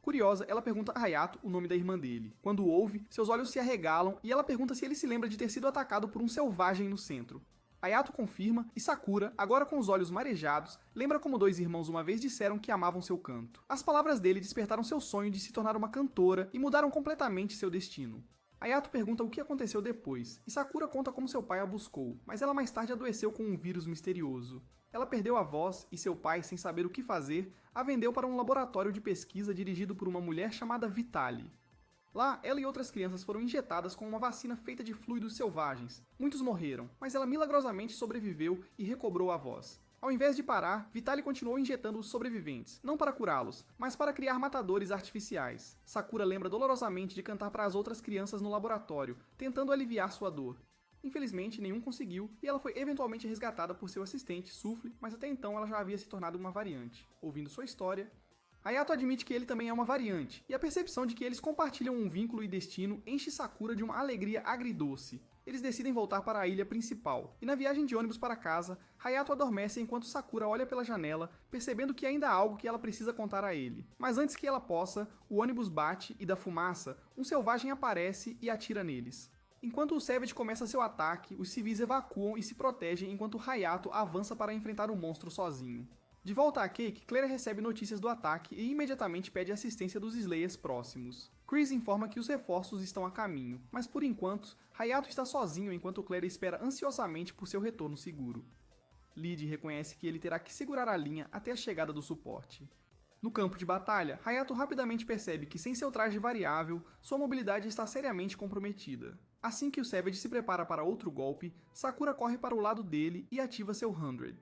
Curiosa, ela pergunta a Hayato o nome da irmã dele. Quando o ouve, seus olhos se arregalam e ela pergunta se ele se lembra de ter sido atacado por um selvagem no centro. Hayato confirma e Sakura, agora com os olhos marejados, lembra como dois irmãos uma vez disseram que amavam seu canto. As palavras dele despertaram seu sonho de se tornar uma cantora e mudaram completamente seu destino. Hayato pergunta o que aconteceu depois, e Sakura conta como seu pai a buscou, mas ela mais tarde adoeceu com um vírus misterioso. Ela perdeu a voz e seu pai, sem saber o que fazer, a vendeu para um laboratório de pesquisa dirigido por uma mulher chamada Vitali. Lá, ela e outras crianças foram injetadas com uma vacina feita de fluidos selvagens. Muitos morreram, mas ela milagrosamente sobreviveu e recobrou a voz. Ao invés de parar, Vitali continuou injetando os sobreviventes, não para curá-los, mas para criar matadores artificiais. Sakura lembra dolorosamente de cantar para as outras crianças no laboratório, tentando aliviar sua dor. Infelizmente, nenhum conseguiu, e ela foi eventualmente resgatada por seu assistente, Sufle, mas até então ela já havia se tornado uma variante. Ouvindo sua história, Hayato admite que ele também é uma variante, e a percepção de que eles compartilham um vínculo e destino enche Sakura de uma alegria agridoce. Eles decidem voltar para a ilha principal, e na viagem de ônibus para casa, Hayato adormece enquanto Sakura olha pela janela, percebendo que ainda há algo que ela precisa contar a ele. Mas antes que ela possa, o ônibus bate e da fumaça, um selvagem aparece e atira neles. Enquanto o Savage começa seu ataque, os civis evacuam e se protegem enquanto Hayato avança para enfrentar o monstro sozinho. De volta a Cake, Claire recebe notícias do ataque e imediatamente pede assistência dos Slayers próximos. Chris informa que os reforços estão a caminho, mas por enquanto, Hayato está sozinho enquanto Claire espera ansiosamente por seu retorno seguro. Lid reconhece que ele terá que segurar a linha até a chegada do suporte. No campo de batalha, Hayato rapidamente percebe que sem seu traje variável, sua mobilidade está seriamente comprometida. Assim que o Savage se prepara para outro golpe, Sakura corre para o lado dele e ativa seu 100.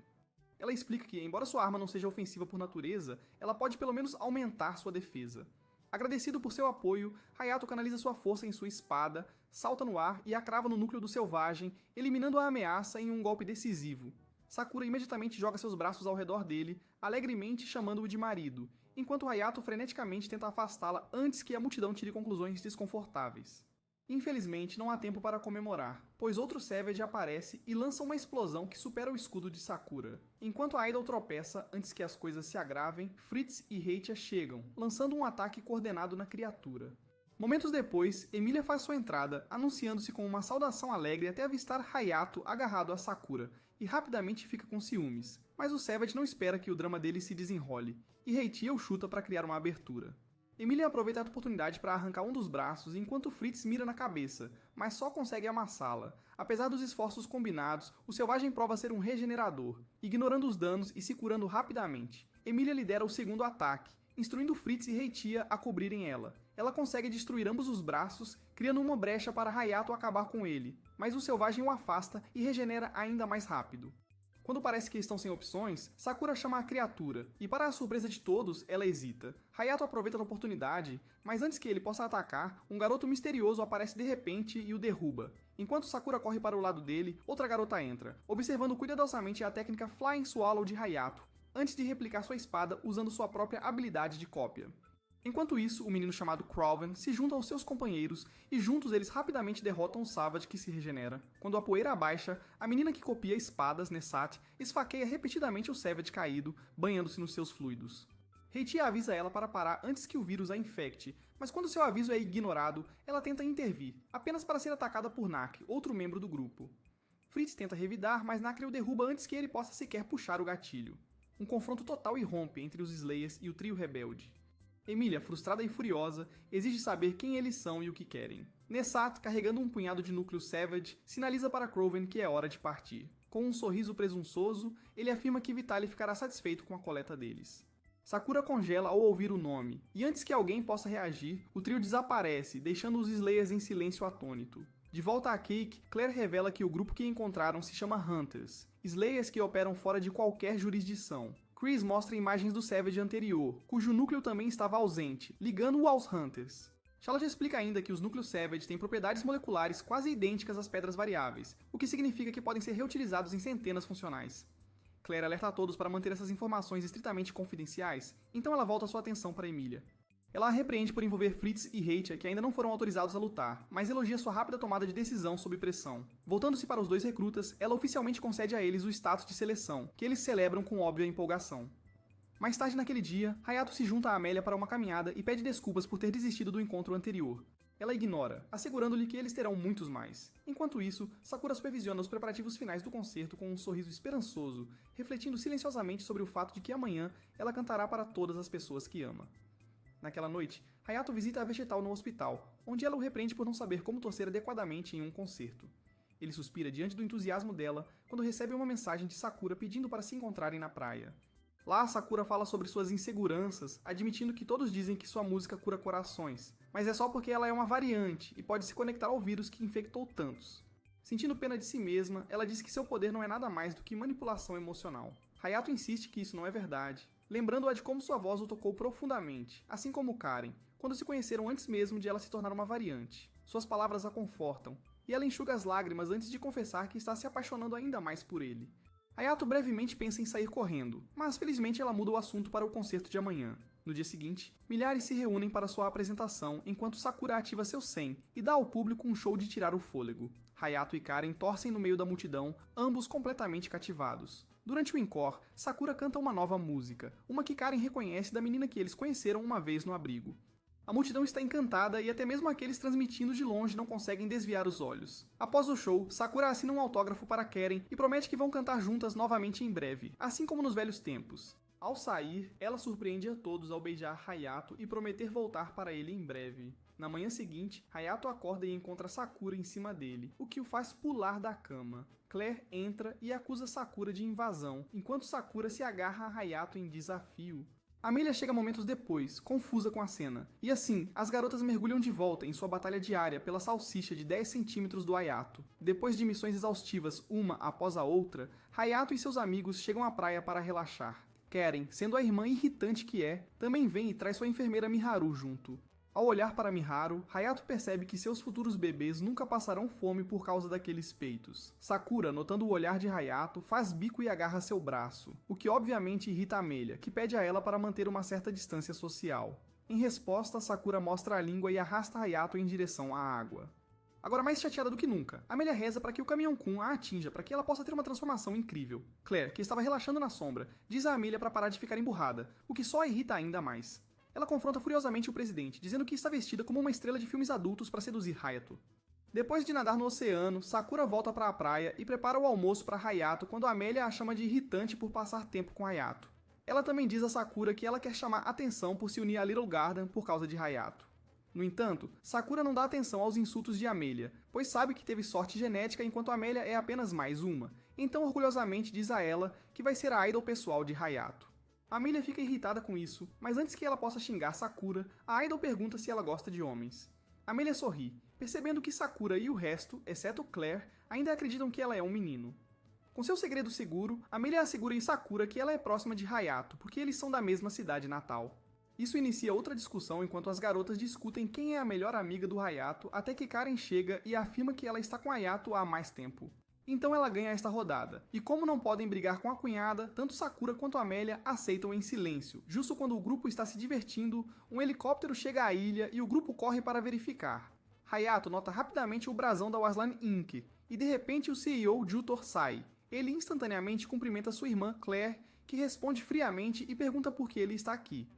Ela explica que, embora sua arma não seja ofensiva por natureza, ela pode pelo menos aumentar sua defesa. Agradecido por seu apoio, Hayato canaliza sua força em sua espada, salta no ar e a crava no núcleo do selvagem, eliminando a ameaça em um golpe decisivo. Sakura imediatamente joga seus braços ao redor dele, alegremente chamando-o de marido, enquanto Hayato freneticamente tenta afastá-la antes que a multidão tire conclusões desconfortáveis. Infelizmente, não há tempo para comemorar, pois outro Savage aparece e lança uma explosão que supera o escudo de Sakura. Enquanto a Idol tropeça antes que as coisas se agravem, Fritz e Heicha chegam, lançando um ataque coordenado na criatura. Momentos depois, Emilia faz sua entrada, anunciando-se com uma saudação alegre até avistar Hayato agarrado a Sakura, e rapidamente fica com ciúmes. Mas o Savage não espera que o drama dele se desenrole, e Heiichi o chuta para criar uma abertura. Emilia aproveita a oportunidade para arrancar um dos braços enquanto Fritz mira na cabeça, mas só consegue amassá-la. Apesar dos esforços combinados, o selvagem prova ser um regenerador, ignorando os danos e se curando rapidamente. Emilia lidera o segundo ataque, instruindo Fritz e Heiichi a cobrirem ela. Ela consegue destruir ambos os braços, criando uma brecha para Hayato acabar com ele, mas o selvagem o afasta e regenera ainda mais rápido. Quando parece que estão sem opções, Sakura chama a criatura, e para a surpresa de todos, ela hesita. Hayato aproveita a oportunidade, mas antes que ele possa atacar, um garoto misterioso aparece de repente e o derruba. Enquanto Sakura corre para o lado dele, outra garota entra, observando cuidadosamente a técnica Flying Swallow de Hayato, antes de replicar sua espada usando sua própria habilidade de cópia. Enquanto isso, o menino chamado Croven se junta aos seus companheiros e juntos eles rapidamente derrotam o Savage que se regenera. Quando a poeira abaixa, a menina que copia espadas, Nessat, esfaqueia repetidamente o Savage caído, banhando-se nos seus fluidos. Heiichi avisa ela para parar antes que o vírus a infecte, mas quando seu aviso é ignorado, ela tenta intervir, apenas para ser atacada por Nak, outro membro do grupo. Fritz tenta revidar, mas Nak o derruba antes que ele possa sequer puxar o gatilho. Um confronto total irrompe entre os Slayers e o trio rebelde. Emilia, frustrada e furiosa, exige saber quem eles são e o que querem. Nessat, carregando um punhado de núcleo Savage, sinaliza para Croven que é hora de partir. Com um sorriso presunçoso, ele afirma que Vitaly ficará satisfeito com a coleta deles. Sakura congela ao ouvir o nome, e antes que alguém possa reagir, o trio desaparece, deixando os Slayers em silêncio atônito. De volta a Cake, Claire revela que o grupo que encontraram se chama Hunters, Slayers que operam fora de qualquer jurisdição. Chris mostra imagens do Savage anterior, cujo núcleo também estava ausente, ligando-o aos Hunters. Charlotte explica ainda que os núcleos Savage têm propriedades moleculares quase idênticas às pedras variáveis, o que significa que podem ser reutilizados em centenas funcionais. Claire alerta a todos para manter essas informações estritamente confidenciais, então ela volta sua atenção para Emilia. Ela a repreende por envolver Fritz e Heiichi, que ainda não foram autorizados a lutar, mas elogia sua rápida tomada de decisão sob pressão. Voltando-se para os dois recrutas, ela oficialmente concede a eles o status de seleção, que eles celebram com óbvia empolgação. Mais tarde naquele dia, Hayato se junta a Amélia para uma caminhada e pede desculpas por ter desistido do encontro anterior. Ela ignora, assegurando-lhe que eles terão muitos mais. Enquanto isso, Sakura supervisiona os preparativos finais do concerto com um sorriso esperançoso, refletindo silenciosamente sobre o fato de que amanhã ela cantará para todas as pessoas que ama. Naquela noite, Hayato visita a Vegetal no hospital, onde ela o repreende por não saber como torcer adequadamente em um concerto. Ele suspira diante do entusiasmo dela quando recebe uma mensagem de Sakura pedindo para se encontrarem na praia. Lá, Sakura fala sobre suas inseguranças, admitindo que todos dizem que sua música cura corações, mas é só porque ela é uma variante e pode se conectar ao vírus que infectou tantos. Sentindo pena de si mesma, ela diz que seu poder não é nada mais do que manipulação emocional. Hayato insiste que isso não é verdade, lembrando-a de como sua voz o tocou profundamente, assim como Karen, quando se conheceram antes mesmo de ela se tornar uma variante. Suas palavras a confortam, e ela enxuga as lágrimas antes de confessar que está se apaixonando ainda mais por ele. Hayato brevemente pensa em sair correndo, mas felizmente ela muda o assunto para o concerto de amanhã. No dia seguinte, milhares se reúnem para sua apresentação enquanto Sakura ativa seu 100 e dá ao público um show de tirar o fôlego. Hayato e Karen torcem no meio da multidão, ambos completamente cativados. Durante o encore, Sakura canta uma nova música, uma que Karen reconhece da menina que eles conheceram uma vez no abrigo. A multidão está encantada e até mesmo aqueles transmitindo de longe não conseguem desviar os olhos. Após o show, Sakura assina um autógrafo para Keren e promete que vão cantar juntas novamente em breve, assim como nos velhos tempos. Ao sair, ela surpreende a todos ao beijar Hayato e prometer voltar para ele em breve. Na manhã seguinte, Hayato acorda e encontra Sakura em cima dele, o que o faz pular da cama. Claire entra e acusa Sakura de invasão, enquanto Sakura se agarra a Hayato em desafio. Amelia chega momentos depois, confusa com a cena. E assim, as garotas mergulham de volta em sua batalha diária pela salsicha de 10 centímetros do Hayato. Depois de missões exaustivas uma após a outra, Hayato e seus amigos chegam à praia para relaxar. Keren, sendo a irmã irritante que é, também vem e traz sua enfermeira Miharu junto. Ao olhar para Miharu, Hayato percebe que seus futuros bebês nunca passarão fome por causa daqueles peitos. Sakura, notando o olhar de Hayato, faz bico e agarra seu braço, o que obviamente irrita Amelia, que pede a ela para manter uma certa distância social. Em resposta, Sakura mostra a língua e arrasta Hayato em direção à água. Agora mais chateada do que nunca, Amelia reza para que o caminhão-kun a atinja para que ela possa ter uma transformação incrível. Claire, que estava relaxando na sombra, diz a Amelia para parar de ficar emburrada, o que só a irrita ainda mais. Ela confronta furiosamente o presidente, dizendo que está vestida como uma estrela de filmes adultos para seduzir Hayato. Depois de nadar no oceano, Sakura volta para a praia e prepara o almoço para Hayato quando Amelia a chama de irritante por passar tempo com Hayato. Ela também diz a Sakura que ela quer chamar atenção por se unir a Little Garden por causa de Hayato. No entanto, Sakura não dá atenção aos insultos de Amelia, pois sabe que teve sorte genética enquanto Amelia é apenas mais uma, então orgulhosamente diz a ela que vai ser a idol pessoal de Hayato. Amelia fica irritada com isso, mas antes que ela possa xingar Sakura, a idol pergunta se ela gosta de homens. Amelia sorri, percebendo que Sakura e o resto, exceto Claire, ainda acreditam que ela é um menino. Com seu segredo seguro, Amelia assegura em Sakura que ela é próxima de Hayato, porque eles são da mesma cidade natal. Isso inicia outra discussão enquanto as garotas discutem quem é a melhor amiga do Hayato até que Karen chega e afirma que ela está com Hayato há mais tempo. Então ela ganha esta rodada, e como não podem brigar com a cunhada, tanto Sakura quanto Amelia aceitam em silêncio. Justo quando o grupo está se divertindo, um helicóptero chega à ilha e o grupo corre para verificar. Hayato nota rapidamente o brasão da Warslan Inc., e de repente o CEO Jutor sai. Ele instantaneamente cumprimenta sua irmã Claire, que responde friamente e pergunta por que ele está aqui.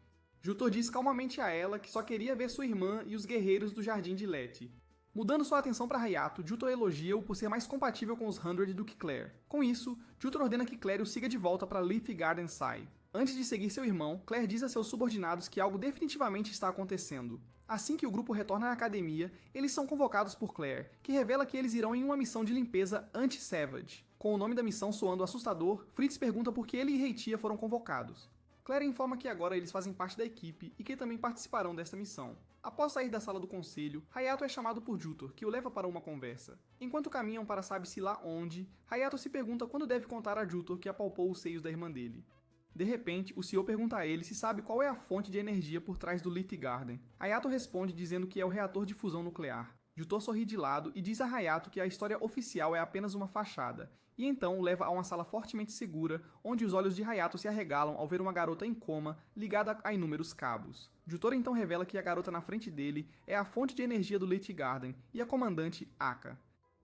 Jutor diz calmamente a ela que só queria ver sua irmã e os guerreiros do Jardim de Leti. Mudando sua atenção para Hayato, Jutor elogia-o por ser mais compatível com os 100 do que Claire. Com isso, Jutor ordena que Claire o siga de volta para Leafy Garden Sai. Antes de seguir seu irmão, Claire diz a seus subordinados que algo definitivamente está acontecendo. Assim que o grupo retorna à academia, eles são convocados por Claire, que revela que eles irão em uma missão de limpeza anti-Savage. Com o nome da missão soando assustador, Fritz pergunta por que ele e Heitia foram convocados. Claire informa que agora eles fazem parte da equipe e que também participarão desta missão. Após sair da sala do conselho, Hayato é chamado por Jutor, que o leva para uma conversa. Enquanto caminham para sabe-se lá onde, Hayato se pergunta quando deve contar a Jutor que apalpou os seios da irmã dele. De repente, o CEO pergunta a ele se sabe qual é a fonte de energia por trás do Leafy Garden. Hayato responde dizendo que é o reator de fusão nuclear. Jutor sorri de lado e diz a Hayato que a história oficial é apenas uma fachada, e então o leva a uma sala fortemente segura, onde os olhos de Hayato se arregalam ao ver uma garota em coma, ligada a inúmeros cabos. Jutor então revela que a garota na frente dele é a fonte de energia do Leafy Garden e a comandante Aka.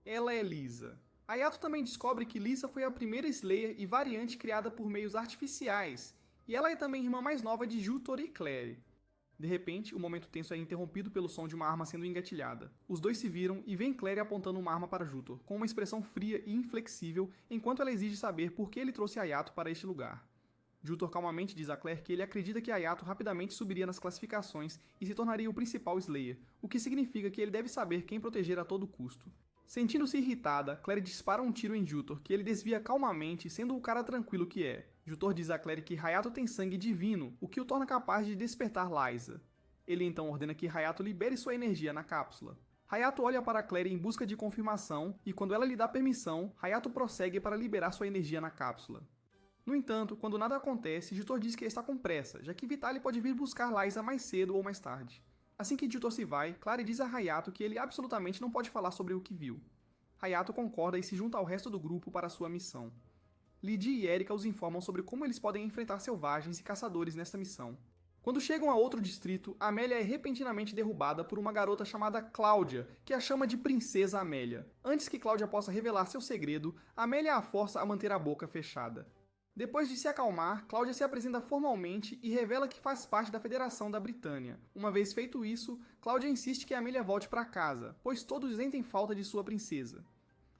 Ela é Lisa. Hayato também descobre que Lisa foi a primeira Slayer e variante criada por meios artificiais, e ela é também irmã mais nova de Jutor e Claire. De repente, o momento tenso é interrompido pelo som de uma arma sendo engatilhada. Os dois se viram e veem Claire apontando uma arma para Jutor, com uma expressão fria e inflexível, enquanto ela exige saber por que ele trouxe Hayato para este lugar. Jutor calmamente diz a Claire que ele acredita que Hayato rapidamente subiria nas classificações e se tornaria o principal Slayer, o que significa que ele deve saber quem proteger a todo custo. Sentindo-se irritada, Claire dispara um tiro em Jutor, que ele desvia calmamente, sendo o cara tranquilo que é. Jutor diz a Claire que Hayato tem sangue divino, o que o torna capaz de despertar Liza. Ele então ordena que Hayato libere sua energia na cápsula. Hayato olha para Claire em busca de confirmação, e quando ela lhe dá permissão, Hayato prossegue para liberar sua energia na cápsula. No entanto, quando nada acontece, Jutor diz que está com pressa, já que Vitaly pode vir buscar Liza mais cedo ou mais tarde. Assim que Jutor se vai, Claire diz a Hayato que ele absolutamente não pode falar sobre o que viu. Hayato concorda e se junta ao resto do grupo para sua missão. Lydie e Erika os informam sobre como eles podem enfrentar selvagens e caçadores nesta missão. Quando chegam a outro distrito, Amélia é repentinamente derrubada por uma garota chamada Cláudia, que a chama de Princesa Amélia. Antes que Cláudia possa revelar seu segredo, Amélia a força a manter a boca fechada. Depois de se acalmar, Cláudia se apresenta formalmente e revela que faz parte da Federação da Britânia. Uma vez feito isso, Cláudia insiste que Amelia volte para casa, pois todos sentem falta de sua princesa.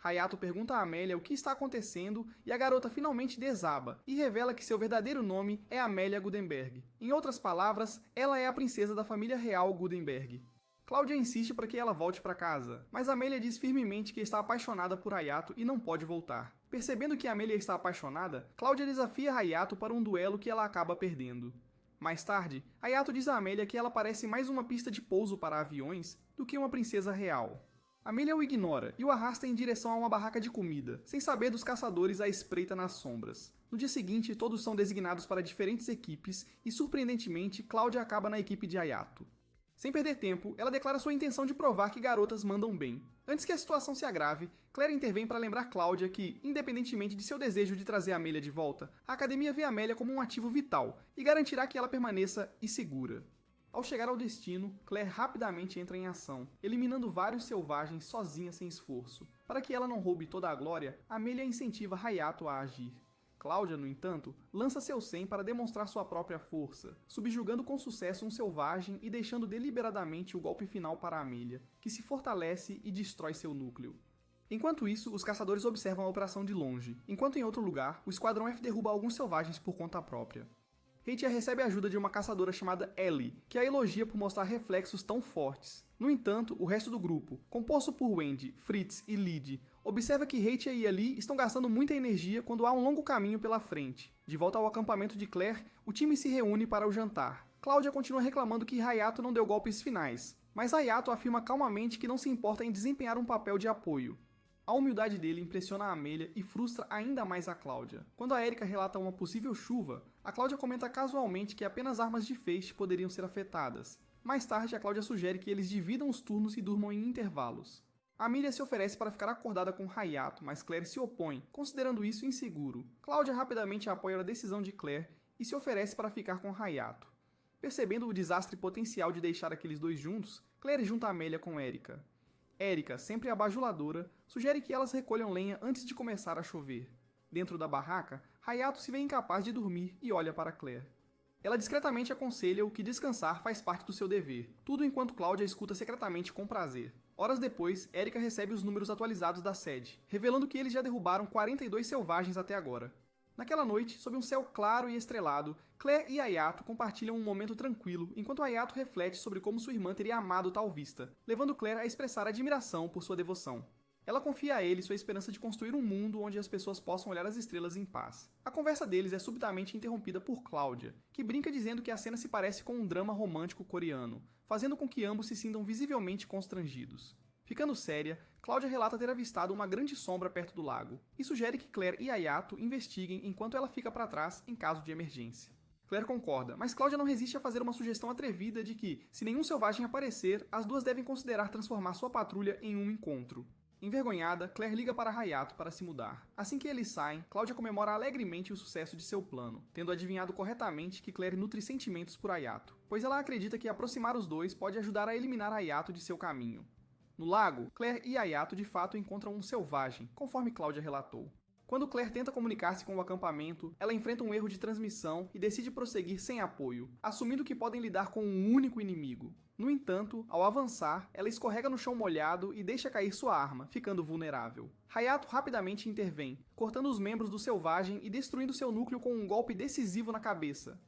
Hayato pergunta a Amélia o que está acontecendo e a garota finalmente desaba e revela que seu verdadeiro nome é Amélia Guttenberg. Em outras palavras, ela é a princesa da família real Guttenberg. Cláudia insiste para que ela volte para casa, mas Amélia diz firmemente que está apaixonada por Hayato e não pode voltar. Percebendo que Amélia está apaixonada, Cláudia desafia Hayato para um duelo que ela acaba perdendo. Mais tarde, Hayato diz a Amélia que ela parece mais uma pista de pouso para aviões do que uma princesa real. Amélia o ignora e o arrasta em direção a uma barraca de comida, sem saber dos caçadores à espreita nas sombras. No dia seguinte, todos são designados para diferentes equipes e, surpreendentemente, Cláudia acaba na equipe de Hayato. Sem perder tempo, ela declara sua intenção de provar que garotas mandam bem. Antes que a situação se agrave, Claire intervém para lembrar Cláudia que, independentemente de seu desejo de trazer Amélia de volta, a academia vê Amélia como um ativo vital e garantirá que ela permaneça e segura. Ao chegar ao destino, Claire rapidamente entra em ação, eliminando vários selvagens sozinha sem esforço. Para que ela não roube toda a glória, Amélia incentiva Hayato a agir. Cláudia, no entanto, lança seu Sen para demonstrar sua própria força, subjugando com sucesso um selvagem e deixando deliberadamente o golpe final para Amélia, que se fortalece e destrói seu núcleo. Enquanto isso, os caçadores observam a operação de longe, enquanto em outro lugar, o Esquadrão F derruba alguns selvagens por conta própria. Heitia recebe a ajuda de uma caçadora chamada Ellie, que a elogia por mostrar reflexos tão fortes. No entanto, o resto do grupo, composto por Wendy, Fritz e Lyd, observa que Heitia e Ellie estão gastando muita energia quando há um longo caminho pela frente. De volta ao acampamento de Claire, o time se reúne para o jantar. Cláudia continua reclamando que Hayato não deu golpes finais, mas Hayato afirma calmamente que não se importa em desempenhar um papel de apoio. A humildade dele impressiona a Amélia e frustra ainda mais a Cláudia. Quando a Erika relata uma possível chuva, a Cláudia comenta casualmente que apenas armas de feixe poderiam ser afetadas. Mais tarde, a Cláudia sugere que eles dividam os turnos e durmam em intervalos. Amélia se oferece para ficar acordada com Hayato, mas Claire se opõe, considerando isso inseguro. Cláudia rapidamente apoia a decisão de Claire e se oferece para ficar com Hayato. Percebendo o desastre potencial de deixar aqueles dois juntos, Claire junta Amélia com Erika. Erika, sempre abajuladora, sugere que elas recolham lenha antes de começar a chover. Dentro da barraca, Hayato se vê incapaz de dormir e olha para Claire. Ela discretamente aconselha-o que descansar faz parte do seu dever, tudo enquanto Cláudia escuta secretamente com prazer. Horas depois, Erika recebe os números atualizados da sede, revelando que eles já derrubaram 42 selvagens até agora. Naquela noite, sob um céu claro e estrelado, Claire e Hayato compartilham um momento tranquilo, enquanto Hayato reflete sobre como sua irmã teria amado tal vista, levando Claire a expressar admiração por sua devoção. Ela confia a ele sua esperança de construir um mundo onde as pessoas possam olhar as estrelas em paz. A conversa deles é subitamente interrompida por Cláudia, que brinca dizendo que a cena se parece com um drama romântico coreano, fazendo com que ambos se sintam visivelmente constrangidos. Ficando séria, Cláudia relata ter avistado uma grande sombra perto do lago, e sugere que Claire e Hayato investiguem enquanto ela fica para trás em caso de emergência. Claire concorda, mas Cláudia não resiste a fazer uma sugestão atrevida de que, se nenhum selvagem aparecer, as duas devem considerar transformar sua patrulha em um encontro. Envergonhada, Claire liga para Hayato para se mudar. Assim que eles saem, Cláudia comemora alegremente o sucesso de seu plano, tendo adivinhado corretamente que Claire nutre sentimentos por Hayato, pois ela acredita que aproximar os dois pode ajudar a eliminar Hayato de seu caminho. No lago, Claire e Hayato de fato encontram um selvagem, conforme Cláudia relatou. Quando Claire tenta comunicar-se com o acampamento, ela enfrenta um erro de transmissão e decide prosseguir sem apoio, assumindo que podem lidar com um único inimigo. No entanto, ao avançar, ela escorrega no chão molhado e deixa cair sua arma, ficando vulnerável. Hayato rapidamente intervém, cortando os membros do selvagem e destruindo seu núcleo com um golpe decisivo na cabeça.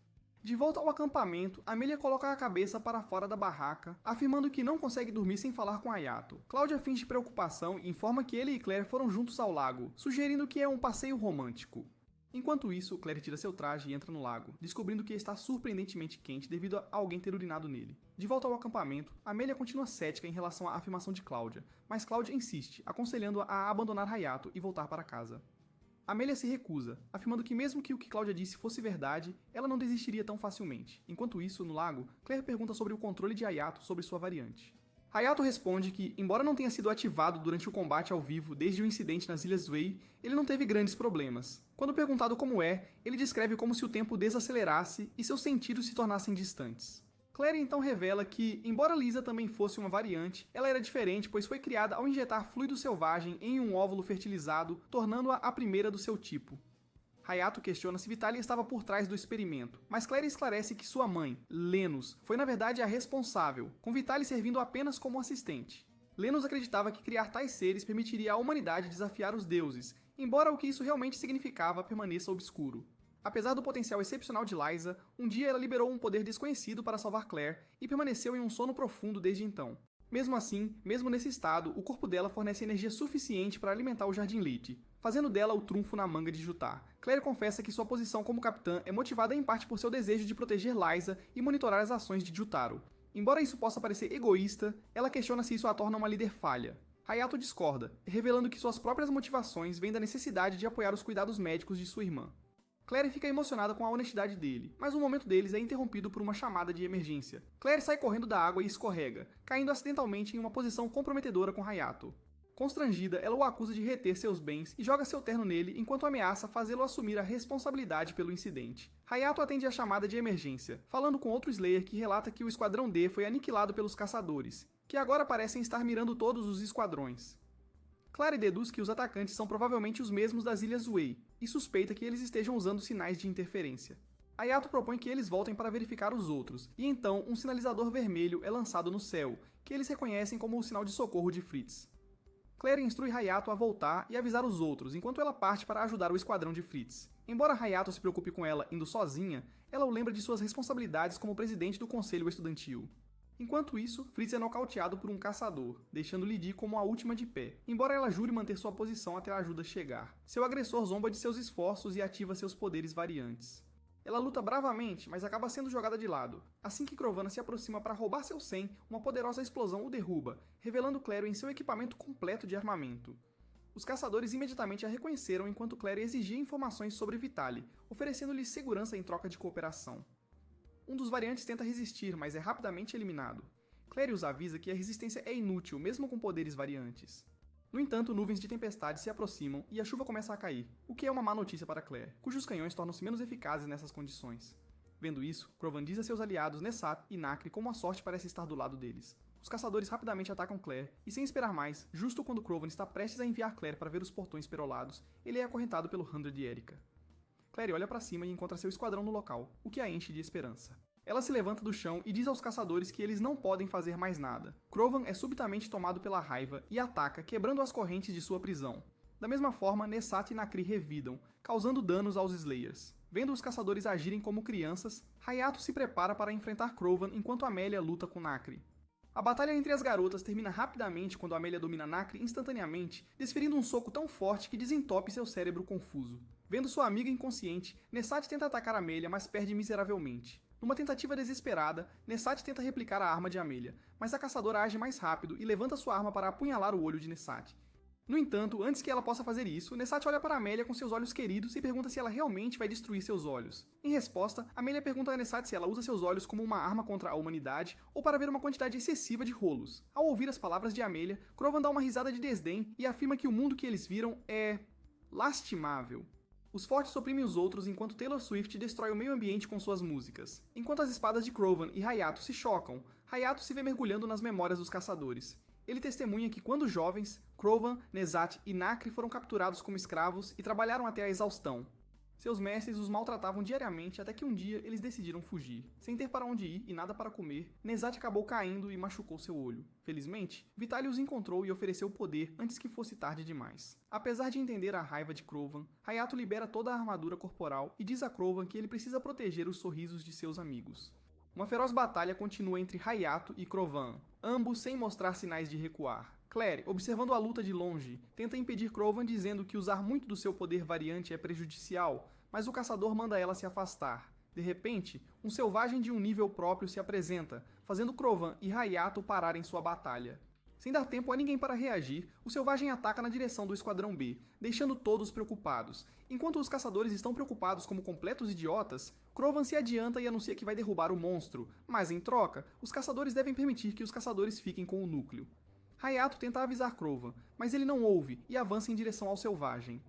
De volta ao acampamento, Amélia coloca a cabeça para fora da barraca, afirmando que não consegue dormir sem falar com Hayato. Cláudia finge preocupação e informa que ele e Claire foram juntos ao lago, sugerindo que é um passeio romântico. Enquanto isso, Claire tira seu traje e entra no lago, descobrindo que está surpreendentemente quente devido a alguém ter urinado nele. De volta ao acampamento, Amélia continua cética em relação à afirmação de Cláudia, mas Cláudia insiste, aconselhando-a a abandonar Hayato e voltar para casa. Amélia se recusa, afirmando que mesmo que o que Cláudia disse fosse verdade, ela não desistiria tão facilmente. Enquanto isso, no lago, Claire pergunta sobre o controle de Hayato sobre sua variante. Hayato responde que, embora não tenha sido ativado durante o combate ao vivo desde o incidente nas Ilhas Wei, ele não teve grandes problemas. Quando perguntado como é, ele descreve como se o tempo desacelerasse e seus sentidos se tornassem distantes. Claire então revela que, embora Lisa também fosse uma variante, ela era diferente pois foi criada ao injetar fluido selvagem em um óvulo fertilizado, tornando-a a primeira do seu tipo. Hayato questiona se Vitaly estava por trás do experimento, mas Claire esclarece que sua mãe, Lenus, foi na verdade a responsável, com Vitaly servindo apenas como assistente. Lenus acreditava que criar tais seres permitiria à humanidade desafiar os deuses, embora o que isso realmente significava permaneça obscuro. Apesar do potencial excepcional de Lysa, um dia ela liberou um poder desconhecido para salvar Claire e permaneceu em um sono profundo desde então. Mesmo assim, mesmo nesse estado, o corpo dela fornece energia suficiente para alimentar o Jardim Leite, fazendo dela o trunfo na manga de Jutar. Claire confessa que sua posição como capitã é motivada em parte por seu desejo de proteger Lysa e monitorar as ações de Jutaro. Embora isso possa parecer egoísta, ela questiona se isso a torna uma líder falha. Hayato discorda, revelando que suas próprias motivações vêm da necessidade de apoiar os cuidados médicos de sua irmã. Claire fica emocionada com a honestidade dele, mas um momento deles é interrompido por uma chamada de emergência. Claire sai correndo da água e escorrega, caindo acidentalmente em uma posição comprometedora com Hayato. Constrangida, ela o acusa de reter seus bens e joga seu terno nele enquanto ameaça fazê-lo assumir a responsabilidade pelo incidente. Hayato atende a chamada de emergência, falando com outro Slayer que relata que o Esquadrão D foi aniquilado pelos caçadores, que agora parecem estar mirando todos os esquadrões. Claire deduz que os atacantes são provavelmente os mesmos das Ilhas Wei, e suspeita que eles estejam usando sinais de interferência. Hayato propõe que eles voltem para verificar os outros, e então um sinalizador vermelho é lançado no céu, que eles reconhecem como o sinal de socorro de Fritz. Claire instrui Hayato a voltar e avisar os outros, enquanto ela parte para ajudar o esquadrão de Fritz. Embora Hayato se preocupe com ela indo sozinha, ela o lembra de suas responsabilidades como presidente do conselho estudantil. Enquanto isso, Fritz é nocauteado por um caçador, deixando Lydie como a última de pé, embora ela jure manter sua posição até a ajuda chegar. Seu agressor zomba de seus esforços e ativa seus poderes variantes. Ela luta bravamente, mas acaba sendo jogada de lado. Assim que Crovana se aproxima para roubar seu 100, uma poderosa explosão o derruba, revelando Claire em seu equipamento completo de armamento. Os caçadores imediatamente a reconheceram enquanto Claire exigia informações sobre Vitaly, oferecendo-lhe segurança em troca de cooperação. Um dos variantes tenta resistir, mas é rapidamente eliminado. Claire os avisa que a resistência é inútil, mesmo com poderes variantes. No entanto, nuvens de tempestade se aproximam e a chuva começa a cair, o que é uma má notícia para Claire, cujos canhões tornam-se menos eficazes nessas condições. Vendo isso, Crovan diz a seus aliados Nessat e Nacre como a sorte parece estar do lado deles. Os caçadores rapidamente atacam Claire, e sem esperar mais, justo quando Crovan está prestes a enviar Claire para ver os portões perolados, ele é acorrentado pelo Hundred de Erika. Claire olha para cima e encontra seu esquadrão no local, o que a enche de esperança. Ela se levanta do chão e diz aos caçadores que eles não podem fazer mais nada. Crovan é subitamente tomado pela raiva e ataca, quebrando as correntes de sua prisão. Da mesma forma, Nessat e Nacri revidam, causando danos aos Slayers. Vendo os caçadores agirem como crianças, Hayato se prepara para enfrentar Crovan enquanto Amelia luta com Nacri. A batalha entre as garotas termina rapidamente quando Amelia domina Nacri instantaneamente, desferindo um soco tão forte que desentope seu cérebro confuso. Vendo sua amiga inconsciente, Nessat tenta atacar Amelia, mas perde miseravelmente. Numa tentativa desesperada, Nessat tenta replicar a arma de Amelia, mas a caçadora age mais rápido e levanta sua arma para apunhalar o olho de Nessat. No entanto, antes que ela possa fazer isso, Nessat olha para Amelia com seus olhos queridos e pergunta se ela realmente vai destruir seus olhos. Em resposta, Amelia pergunta a Nessat se ela usa seus olhos como uma arma contra a humanidade ou para ver uma quantidade excessiva de rolos. Ao ouvir as palavras de Amelia, Crovan dá uma risada de desdém e afirma que o mundo que eles viram é lastimável. Os fortes oprimem os outros enquanto Taylor Swift destrói o meio ambiente com suas músicas. Enquanto as espadas de Crovan e Hayato se chocam, Hayato se vê mergulhando nas memórias dos caçadores. Ele testemunha que quando jovens, Crovan, Nessat e Nacri foram capturados como escravos e trabalharam até a exaustão. Seus mestres os maltratavam diariamente até que um dia eles decidiram fugir. Sem ter para onde ir e nada para comer, Nessat acabou caindo e machucou seu olho. Felizmente, Vitaly os encontrou e ofereceu poder antes que fosse tarde demais. Apesar de entender a raiva de Crovan, Hayato libera toda a armadura corporal e diz a Crovan que ele precisa proteger os sorrisos de seus amigos. Uma feroz batalha continua entre Hayato e Crovan, ambos sem mostrar sinais de recuar. Claire, observando a luta de longe, tenta impedir Crovan dizendo que usar muito do seu poder variante é prejudicial, mas o caçador manda ela se afastar. De repente, um selvagem de um nível próprio se apresenta, fazendo Crovan e Hayato pararem sua batalha. Sem dar tempo a ninguém para reagir, o selvagem ataca na direção do Esquadrão B, deixando todos preocupados. Enquanto os caçadores estão preocupados como completos idiotas, Crovan se adianta e anuncia que vai derrubar o monstro, mas em troca, os caçadores devem permitir que os caçadores fiquem com o núcleo. Hayato tenta avisar Crovan, mas ele não ouve e avança em direção ao selvagem.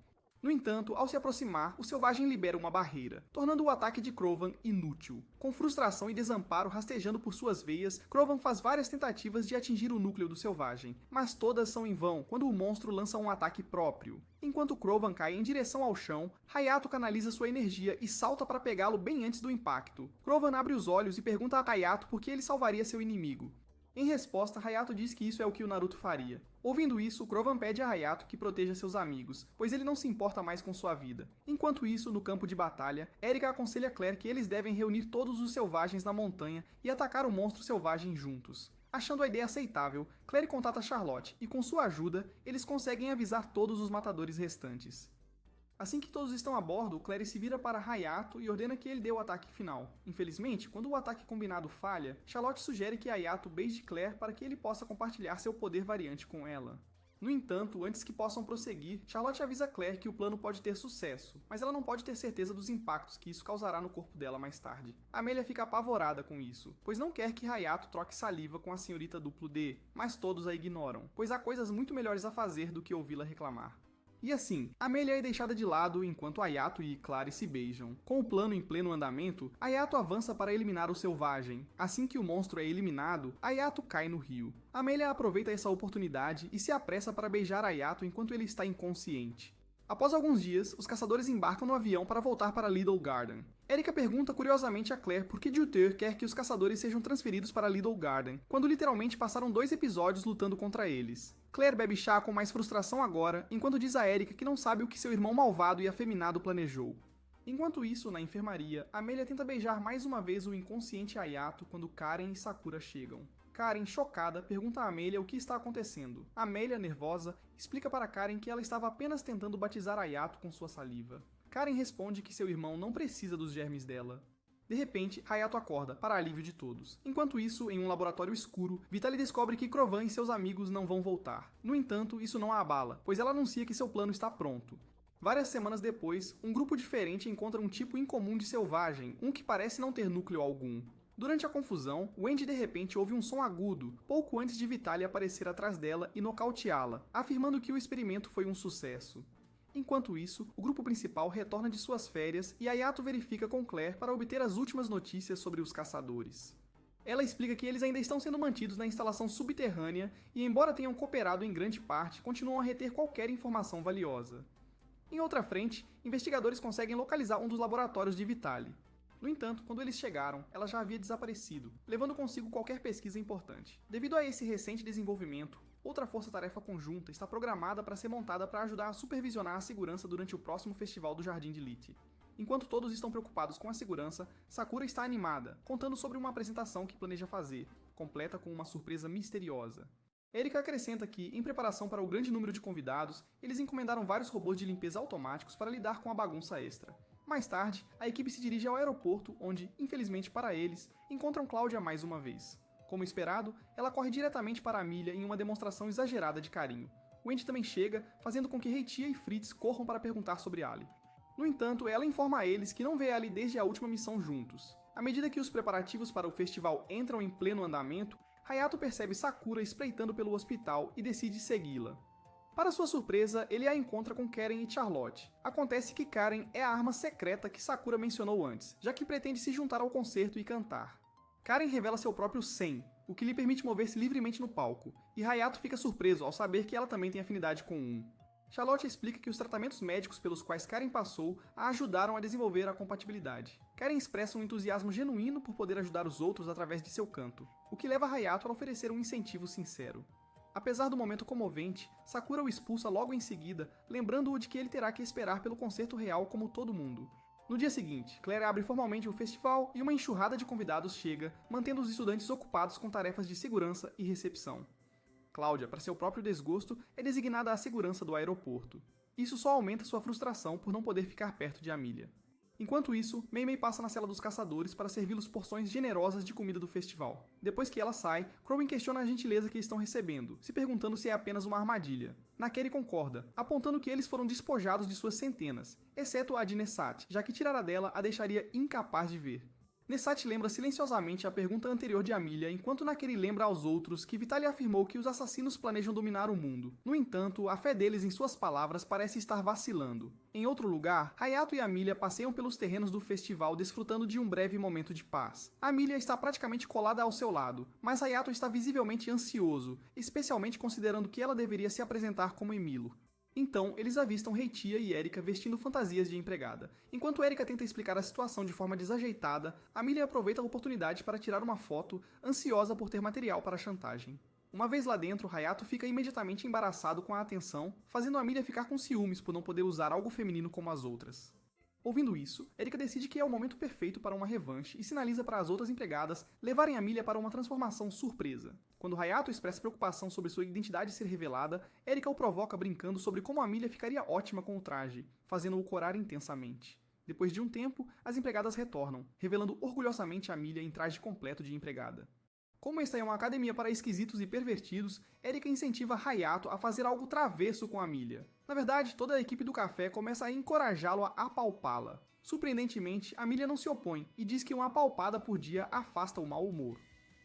No entanto, ao se aproximar, o selvagem libera uma barreira, tornando o ataque de Krovan inútil. Com frustração e desamparo rastejando por suas veias, Krovan faz várias tentativas de atingir o núcleo do selvagem, mas todas são em vão quando o monstro lança um ataque próprio. Enquanto Krovan cai em direção ao chão, Hayato canaliza sua energia e salta para pegá-lo bem antes do impacto. Krovan abre os olhos e pergunta a Hayato por que ele salvaria seu inimigo. Em resposta, Hayato diz que isso é o que o Naruto faria. Ouvindo isso, Krovan pede a Hayato que proteja seus amigos, pois ele não se importa mais com sua vida. Enquanto isso, no campo de batalha, Erika aconselha Claire que eles devem reunir todos os selvagens na montanha e atacar o monstro selvagem juntos. Achando a ideia aceitável, Claire contata Charlotte e, com sua ajuda, eles conseguem avisar todos os matadores restantes. Assim que todos estão a bordo, Claire se vira para Hayato e ordena que ele dê o ataque final. Infelizmente, quando o ataque combinado falha, Charlotte sugere que Hayato beije Claire para que ele possa compartilhar seu poder variante com ela. No entanto, antes que possam prosseguir, Charlotte avisa Claire que o plano pode ter sucesso, mas ela não pode ter certeza dos impactos que isso causará no corpo dela mais tarde. Amelia fica apavorada com isso, pois não quer que Hayato troque saliva com a senhorita duplo D, mas todos a ignoram, pois há coisas muito melhores a fazer do que ouvi-la reclamar. E assim, Amelia é deixada de lado enquanto Hayato e Clary se beijam. Com o plano em pleno andamento, Hayato avança para eliminar o selvagem. Assim que o monstro é eliminado, Hayato cai no rio. Amelia aproveita essa oportunidade e se apressa para beijar Hayato enquanto ele está inconsciente. Após alguns dias, os caçadores embarcam no avião para voltar para Little Garden. Erika pergunta curiosamente a Claire por que Juteur quer que os caçadores sejam transferidos para Little Garden, quando literalmente passaram 2 episódios lutando contra eles. Claire bebe chá com mais frustração agora, enquanto diz a Erika que não sabe o que seu irmão malvado e afeminado planejou. Enquanto isso, na enfermaria, Amelia tenta beijar mais uma vez o inconsciente Hayato quando Karen e Sakura chegam. Karen, chocada, pergunta a Amelia o que está acontecendo. Amelia, nervosa, explica para Karen que ela estava apenas tentando batizar Hayato com sua saliva. Karen responde que seu irmão não precisa dos germes dela. De repente, Hayato acorda, para alívio de todos. Enquanto isso, em um laboratório escuro, Vitaly descobre que Krovan e seus amigos não vão voltar. No entanto, isso não a abala, pois ela anuncia que seu plano está pronto. Várias semanas depois, um grupo diferente encontra um tipo incomum de selvagem, um que parece não ter núcleo algum. Durante a confusão, Wendy de repente ouve um som agudo, pouco antes de Vitaly aparecer atrás dela e nocauteá-la, afirmando que o experimento foi um sucesso. Enquanto isso, o grupo principal retorna de suas férias e Hayato verifica com Claire para obter as últimas notícias sobre os caçadores. Ela explica que eles ainda estão sendo mantidos na instalação subterrânea e, embora tenham cooperado em grande parte, continuam a reter qualquer informação valiosa. Em outra frente, investigadores conseguem localizar um dos laboratórios de Vitaly. No entanto, quando eles chegaram, ela já havia desaparecido, levando consigo qualquer pesquisa importante. Devido a esse recente desenvolvimento, outra força-tarefa conjunta está programada para ser montada para ajudar a supervisionar a segurança durante o próximo Festival do Jardim de Lite. Enquanto todos estão preocupados com a segurança, Sakura está animada, contando sobre uma apresentação que planeja fazer, completa com uma surpresa misteriosa. Erika acrescenta que, em preparação para o grande número de convidados, eles encomendaram vários robôs de limpeza automáticos para lidar com a bagunça extra. Mais tarde, a equipe se dirige ao aeroporto, onde, infelizmente para eles, encontram Cláudia mais uma vez. Como esperado, ela corre diretamente para Amelia em uma demonstração exagerada de carinho. Wendy também chega, fazendo com que Reitia e Fritz corram para perguntar sobre Ali. No entanto, ela informa a eles que não vê Ali desde a última missão juntos. À medida que os preparativos para o festival entram em pleno andamento, Hayato percebe Sakura espreitando pelo hospital e decide segui-la. Para sua surpresa, ele a encontra com Karen e Charlotte. Acontece que Karen é a arma secreta que Sakura mencionou antes, já que pretende se juntar ao concerto e cantar. Karen revela seu próprio Sen, o que lhe permite mover-se livremente no palco, e Hayato fica surpreso ao saber que ela também tem afinidade com um. Charlotte explica que os tratamentos médicos pelos quais Karen passou a ajudaram a desenvolver a compatibilidade. Karen expressa um entusiasmo genuíno por poder ajudar os outros através de seu canto, o que leva Hayato a oferecer um incentivo sincero. Apesar do momento comovente, Sakura o expulsa logo em seguida, lembrando-o de que ele terá que esperar pelo concerto real como todo mundo. No dia seguinte, Claire abre formalmente o festival e uma enxurrada de convidados chega, mantendo os estudantes ocupados com tarefas de segurança e recepção. Cláudia, para seu próprio desgosto, é designada a segurança do aeroporto. Isso só aumenta sua frustração por não poder ficar perto de Amelia. Enquanto isso, Mei-Mei passa na cela dos caçadores para servi-los porções generosas de comida do festival. Depois que ela sai, Crowin questiona a gentileza que estão recebendo, se perguntando se é apenas uma armadilha. Nakeri concorda, apontando que eles foram despojados de suas centenas, exceto a de Nessat, já que tirar a dela a deixaria incapaz de ver. Nessat lembra silenciosamente a pergunta anterior de Amelia, enquanto Nakeri lembra aos outros que Vitaly afirmou que os assassinos planejam dominar o mundo. No entanto, a fé deles em suas palavras parece estar vacilando. Em outro lugar, Hayato e Amelia passeiam pelos terrenos do festival desfrutando de um breve momento de paz. Amelia está praticamente colada ao seu lado, mas Hayato está visivelmente ansioso, especialmente considerando que ela deveria se apresentar como Emilo. Então, eles avistam Heitia e Erika vestindo fantasias de empregada. Enquanto Erika tenta explicar a situação de forma desajeitada, Amelia aproveita a oportunidade para tirar uma foto, ansiosa por ter material para a chantagem. Uma vez lá dentro, Hayato fica imediatamente embaraçado com a atenção, fazendo Amelia ficar com ciúmes por não poder usar algo feminino como as outras. Ouvindo isso, Erika decide que é o momento perfeito para uma revanche e sinaliza para as outras empregadas levarem Amelia para uma transformação surpresa. Quando Hayato expressa preocupação sobre sua identidade ser revelada, Erika o provoca brincando sobre como Amelia ficaria ótima com o traje, fazendo-o corar intensamente. Depois de um tempo, as empregadas retornam, revelando orgulhosamente Amelia em traje completo de empregada. Como esta é uma academia para esquisitos e pervertidos, Erika incentiva Hayato a fazer algo travesso com Amelia. Na verdade, toda a equipe do café começa a encorajá-lo a apalpá-la. Surpreendentemente, Amelia não se opõe e diz que uma apalpada por dia afasta o mau humor.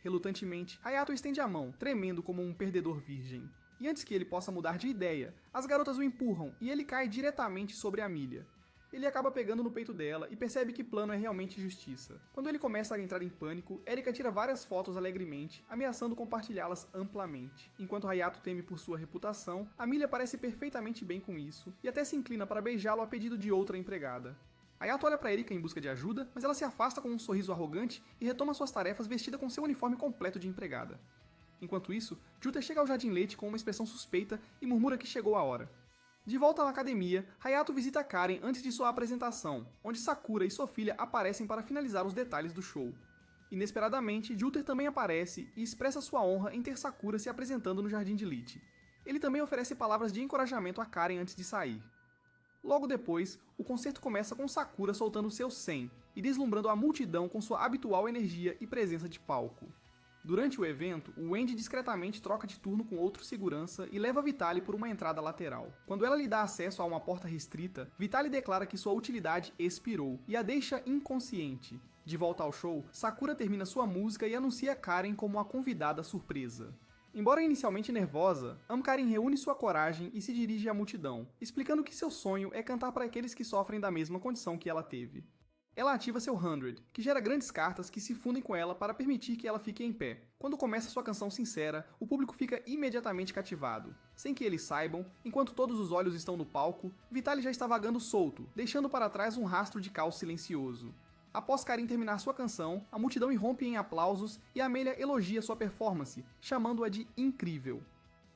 Relutantemente, Hayato estende a mão, tremendo como um perdedor virgem. E antes que ele possa mudar de ideia, as garotas o empurram e ele cai diretamente sobre Amelia. Ele acaba pegando no peito dela e percebe que plano é realmente justiça. Quando ele começa a entrar em pânico, Erika tira várias fotos alegremente, ameaçando compartilhá-las amplamente. Enquanto Hayato teme por sua reputação, Amelia parece perfeitamente bem com isso e até se inclina para beijá-lo a pedido de outra empregada. Hayato olha para Erika em busca de ajuda, mas ela se afasta com um sorriso arrogante e retoma suas tarefas vestida com seu uniforme completo de empregada. Enquanto isso, Juta chega ao Jardim Leite com uma expressão suspeita e murmura que chegou a hora. De volta na academia, Hayato visita Karen antes de sua apresentação, onde Sakura e sua filha aparecem para finalizar os detalhes do show. Inesperadamente, Juter também aparece e expressa sua honra em ter Sakura se apresentando no Jardim de Leite. Ele também oferece palavras de encorajamento a Karen antes de sair. Logo depois, o concerto começa com Sakura soltando seu Sen e deslumbrando a multidão com sua habitual energia e presença de palco. Durante o evento, o Wendy discretamente troca de turno com outro segurança e leva Vitaly por uma entrada lateral. Quando ela lhe dá acesso a uma porta restrita, Vitaly declara que sua utilidade expirou e a deixa inconsciente. De volta ao show, Sakura termina sua música e anuncia Karen como a convidada surpresa. Embora inicialmente nervosa, Karen reúne sua coragem e se dirige à multidão, explicando que seu sonho é cantar para aqueles que sofrem da mesma condição que ela teve. Ela ativa seu 100, que gera grandes cartas que se fundem com ela para permitir que ela fique em pé. Quando começa sua canção sincera, o público fica imediatamente cativado. Sem que eles saibam, enquanto todos os olhos estão no palco, Vitaly já está vagando solto, deixando para trás um rastro de caos silencioso. Após Karen terminar sua canção, a multidão irrompe em aplausos e Amelia elogia sua performance, chamando-a de incrível.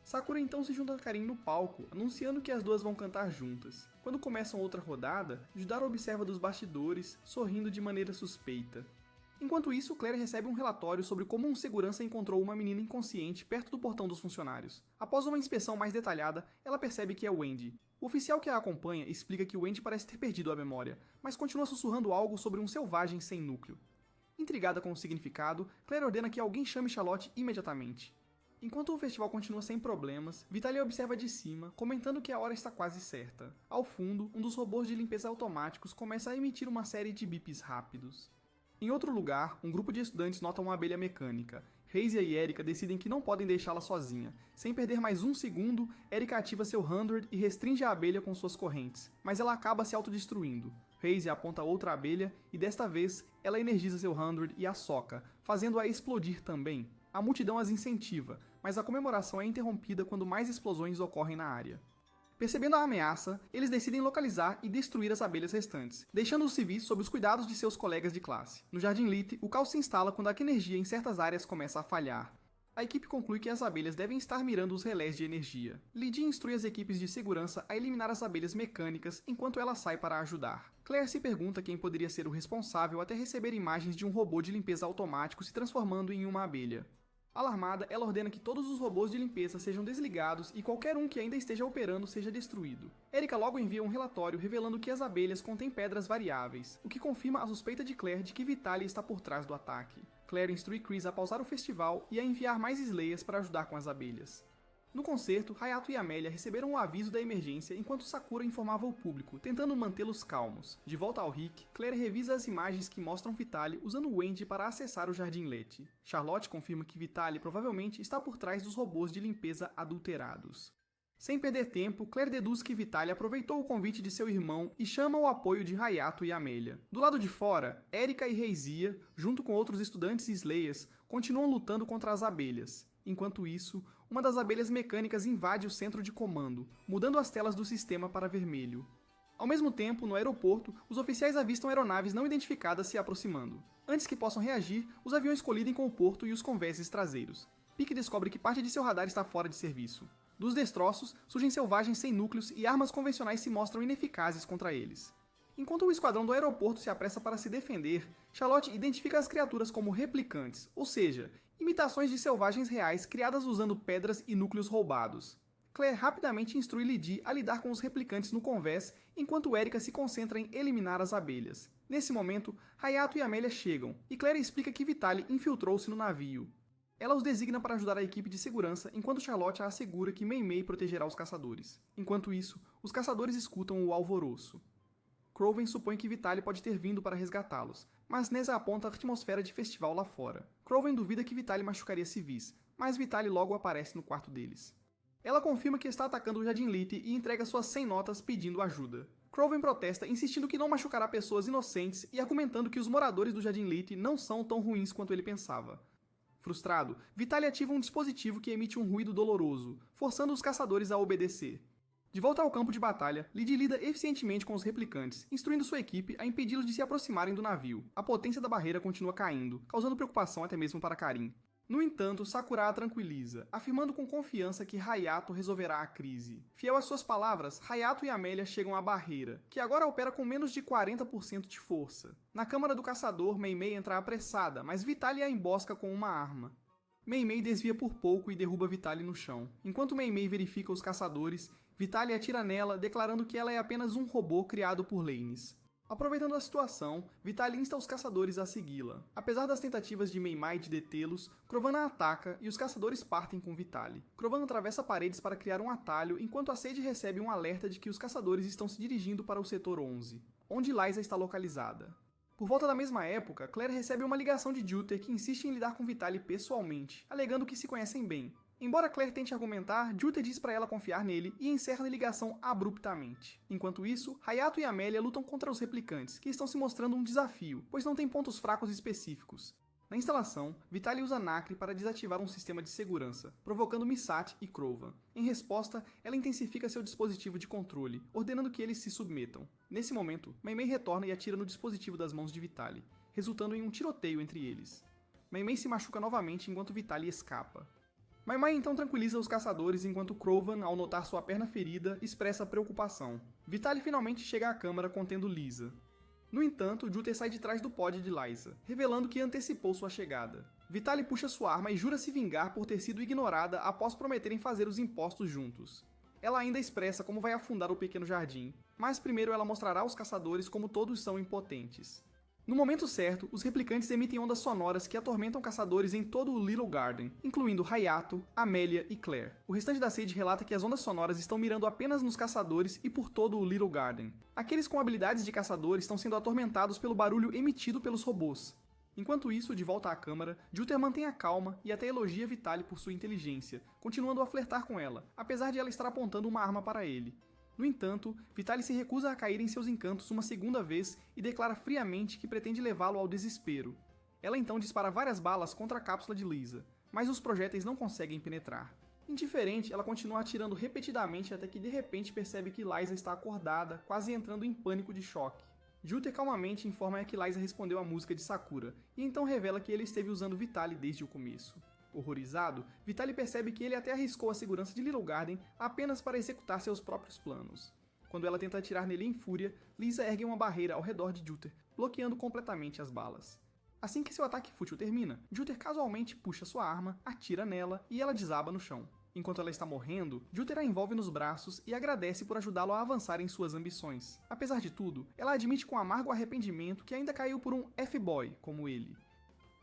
Sakura então se junta a Karen no palco, anunciando que as duas vão cantar juntas. Quando começam outra rodada, Judaro observa dos bastidores, sorrindo de maneira suspeita. Enquanto isso, Claire recebe um relatório sobre como um segurança encontrou uma menina inconsciente perto do portão dos funcionários. Após uma inspeção mais detalhada, ela percebe que é Wendy. O oficial que a acompanha explica que Wendy parece ter perdido a memória, mas continua sussurrando algo sobre um selvagem sem núcleo. Intrigada com o significado, Claire ordena que alguém chame Charlotte imediatamente. Enquanto o festival continua sem problemas, Vitaly observa de cima, comentando que a hora está quase certa. Ao fundo, um dos robôs de limpeza automáticos começa a emitir uma série de bips rápidos. Em outro lugar, um grupo de estudantes nota uma abelha mecânica. Reisia e Erika decidem que não podem deixá-la sozinha. Sem perder mais um segundo, Erika ativa seu 100 e restringe a abelha com suas correntes, mas ela acaba se autodestruindo. Reisia aponta outra abelha e desta vez ela energiza seu 100 e a soca, fazendo-a explodir também. A multidão as incentiva, mas a comemoração é interrompida quando mais explosões ocorrem na área. Percebendo a ameaça, eles decidem localizar e destruir as abelhas restantes, deixando os civis sob os cuidados de seus colegas de classe. No Jardim Lite, o caos se instala quando a energia em certas áreas começa a falhar. A equipe conclui que as abelhas devem estar mirando os relés de energia. Lydie instrui as equipes de segurança a eliminar as abelhas mecânicas enquanto ela sai para ajudar. Claire se pergunta quem poderia ser o responsável até receber imagens de um robô de limpeza automático se transformando em uma abelha. Alarmada, ela ordena que todos os robôs de limpeza sejam desligados e qualquer um que ainda esteja operando seja destruído. Erika logo envia um relatório revelando que as abelhas contêm pedras variáveis, o que confirma a suspeita de Claire de que Vitaly está por trás do ataque. Claire instrui Chris a pausar o festival e a enviar mais Slayers para ajudar com as abelhas. No concerto, Hayato e Amélia receberam o aviso da emergência enquanto Sakura informava o público, tentando mantê-los calmos. De volta ao Rick, Claire revisa as imagens que mostram Vitaly usando Wendy para acessar o Jardim Lete. Charlotte confirma que Vitaly provavelmente está por trás dos robôs de limpeza adulterados. Sem perder tempo, Claire deduz que Vitaly aproveitou o convite de seu irmão e chama o apoio de Hayato e Amélia. Do lado de fora, Erika e Reizia, junto com outros estudantes e Slayers, continuam lutando contra as abelhas. Enquanto isso, uma das abelhas mecânicas invade o centro de comando, mudando as telas do sistema para vermelho. Ao mesmo tempo, no aeroporto, os oficiais avistam aeronaves não identificadas se aproximando. Antes que possam reagir, os aviões colidem com o porto e os conveses traseiros. Pique descobre que parte de seu radar está fora de serviço. Dos destroços, surgem selvagens sem núcleos e armas convencionais se mostram ineficazes contra eles. Enquanto o esquadrão do aeroporto se apressa para se defender, Charlotte identifica as criaturas como replicantes, ou seja, imitações de selvagens reais criadas usando pedras e núcleos roubados. Claire rapidamente instrui Lydie a lidar com os replicantes no convés, enquanto Erika se concentra em eliminar as abelhas. Nesse momento, Hayato e Amélia chegam, e Claire explica que Vitaly infiltrou-se no navio. Ela os designa para ajudar a equipe de segurança, enquanto Charlotte a assegura que Mei Mei protegerá os caçadores. Enquanto isso, os caçadores escutam o alvoroço. Croven supõe que Vitaly pode ter vindo para resgatá-los, mas Nessa aponta a atmosfera de festival lá fora. Croven duvida que Vitaly machucaria civis, mas Vitaly logo aparece no quarto deles. Ela confirma que está atacando o Jardim Lete e entrega suas 100 notas pedindo ajuda. Croven protesta, insistindo que não machucará pessoas inocentes e argumentando que os moradores do Jardim Lete não são tão ruins quanto ele pensava. Frustrado, Vitaly ativa um dispositivo que emite um ruído doloroso, forçando os caçadores a obedecer. De volta ao campo de batalha, Lydie lida eficientemente com os replicantes, instruindo sua equipe a impedi-los de se aproximarem do navio. A potência da barreira continua caindo, causando preocupação até mesmo para Karin. No entanto, Sakura a tranquiliza, afirmando com confiança que Hayato resolverá a crise. Fiel às suas palavras, Hayato e Amélia chegam à barreira, que agora opera com menos de 40% de força. Na câmara do caçador, Mei Mei entra apressada, mas Vitaly a embosca com uma arma. Mei Mei desvia por pouco e derruba Vitaly no chão. Enquanto Mei Mei verifica os caçadores, Vitaly atira nela, declarando que ela é apenas um robô criado por Lanes. Aproveitando a situação, Vitaly insta os caçadores a segui-la. Apesar das tentativas de Mei Mei de detê-los, Crovan a ataca e os caçadores partem com Vitaly. Crovan atravessa paredes para criar um atalho, enquanto a Sage recebe um alerta de que os caçadores estão se dirigindo para o setor 11, onde Liza está localizada. Por volta da mesma época, Claire recebe uma ligação de Juter que insiste em lidar com Vitaly pessoalmente, alegando que se conhecem bem. Embora Claire tente argumentar, Juter diz para ela confiar nele e encerra a ligação abruptamente. Enquanto isso, Hayato e Amélia lutam contra os replicantes, que estão se mostrando um desafio, pois não têm pontos fracos específicos. Na instalação, Vitaly usa Nacre para desativar um sistema de segurança, provocando Misati e Crovan. Em resposta, ela intensifica seu dispositivo de controle, ordenando que eles se submetam. Nesse momento, Mei Mei retorna e atira no dispositivo das mãos de Vitaly, resultando em um tiroteio entre eles. Mei Mei se machuca novamente enquanto Vitaly escapa. Mei Mei então tranquiliza os caçadores enquanto Crovan, ao notar sua perna ferida, expressa preocupação. Vitaly finalmente chega à câmara contendo Lisa. No entanto, Juter sai de trás do pod de Liza, revelando que antecipou sua chegada. Vitaly puxa sua arma e jura se vingar por ter sido ignorada após prometerem fazer os impostos juntos. Ela ainda expressa como vai afundar o pequeno jardim, mas primeiro ela mostrará aos caçadores como todos são impotentes. No momento certo, os replicantes emitem ondas sonoras que atormentam caçadores em todo o Little Garden, incluindo Hayato, Amélia e Claire. O restante da Sage relata que as ondas sonoras estão mirando apenas nos caçadores e por todo o Little Garden. Aqueles com habilidades de caçador estão sendo atormentados pelo barulho emitido pelos robôs. Enquanto isso, de volta à câmara, Juter mantém a calma e até elogia Vitaly por sua inteligência, continuando a flertar com ela, apesar de ela estar apontando uma arma para ele. No entanto, Vitaly se recusa a cair em seus encantos uma segunda vez e declara friamente que pretende levá-lo ao desespero. Ela então dispara várias balas contra a cápsula de Lisa, mas os projéteis não conseguem penetrar. Indiferente, ela continua atirando repetidamente até que de repente percebe que Liza está acordada, quase entrando em pânico de choque. Juter calmamente informa que Liza respondeu à música de Sakura, e então revela que ele esteve usando Vitaly desde o começo. Horrorizado, Vitaly percebe que ele até arriscou a segurança de Little Garden apenas para executar seus próprios planos. Quando ela tenta atirar nele em fúria, Lisa ergue uma barreira ao redor de Juter, bloqueando completamente as balas. Assim que seu ataque fútil termina, Juter casualmente puxa sua arma, atira nela e ela desaba no chão. Enquanto ela está morrendo, Juter a envolve nos braços e agradece por ajudá-lo a avançar em suas ambições. Apesar de tudo, ela admite com amargo arrependimento que ainda caiu por um F-boy como ele.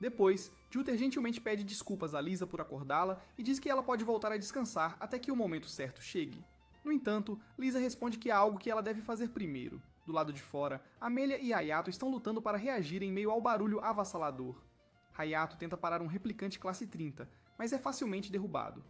Depois, Juther gentilmente pede desculpas a Lisa por acordá-la e diz que ela pode voltar a descansar até que o momento certo chegue. No entanto, Lisa responde que há algo que ela deve fazer primeiro. Do lado de fora, Amelia e Hayato estão lutando para reagir em meio ao barulho avassalador. Hayato tenta parar um replicante classe 30, mas é facilmente derrubado.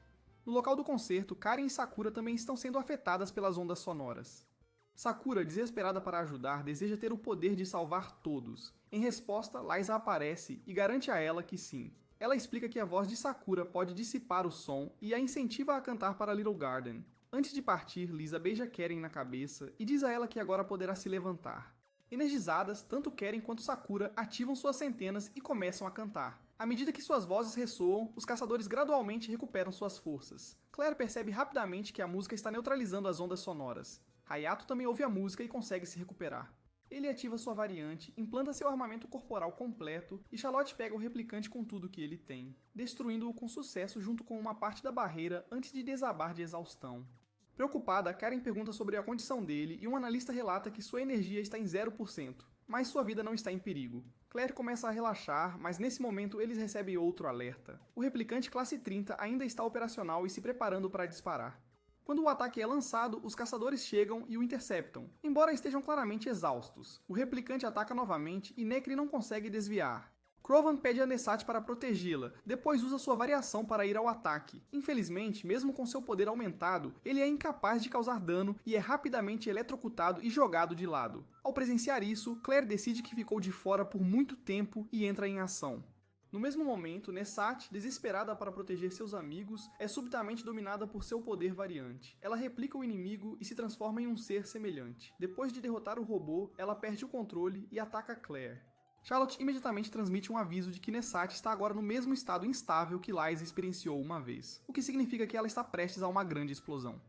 No local do concerto, Karen e Sakura também estão sendo afetadas pelas ondas sonoras. Sakura, desesperada para ajudar, deseja ter o poder de salvar todos. Em resposta, Liza aparece e garante a ela que sim. Ela explica que a voz de Sakura pode dissipar o som e a incentiva a cantar para Little Garden. Antes de partir, Lisa beija Karen na cabeça e diz a ela que agora poderá se levantar. Energizadas, tanto Karen quanto Sakura ativam suas centenas e começam a cantar. À medida que suas vozes ressoam, os caçadores gradualmente recuperam suas forças. Claire percebe rapidamente que a música está neutralizando as ondas sonoras. Hayato também ouve a música e consegue se recuperar. Ele ativa sua variante, implanta seu armamento corporal completo e Charlotte pega o replicante com tudo que ele tem, destruindo-o com sucesso junto com uma parte da barreira antes de desabar de exaustão. Preocupada, Karen pergunta sobre a condição dele e um analista relata que sua energia está em 0%, mas sua vida não está em perigo. Claire começa a relaxar, mas nesse momento eles recebem outro alerta. O replicante classe 30 ainda está operacional e se preparando para disparar. Quando o ataque é lançado, os caçadores chegam e o interceptam, embora estejam claramente exaustos. O replicante ataca novamente e Necri não consegue desviar. Krovan pede a Nessat para protegê-la, depois usa sua variação para ir ao ataque. Infelizmente, mesmo com seu poder aumentado, ele é incapaz de causar dano e é rapidamente eletrocutado e jogado de lado. Ao presenciar isso, Claire decide que ficou de fora por muito tempo e entra em ação. No mesmo momento, Nessat, desesperada para proteger seus amigos, é subitamente dominada por seu poder variante. Ela replica o inimigo e se transforma em um ser semelhante. Depois de derrotar o robô, ela perde o controle e ataca Claire. Charlotte imediatamente transmite um aviso de que Nessat está agora no mesmo estado instável que Liza experienciou uma vez, o que significa que ela está prestes a uma grande explosão.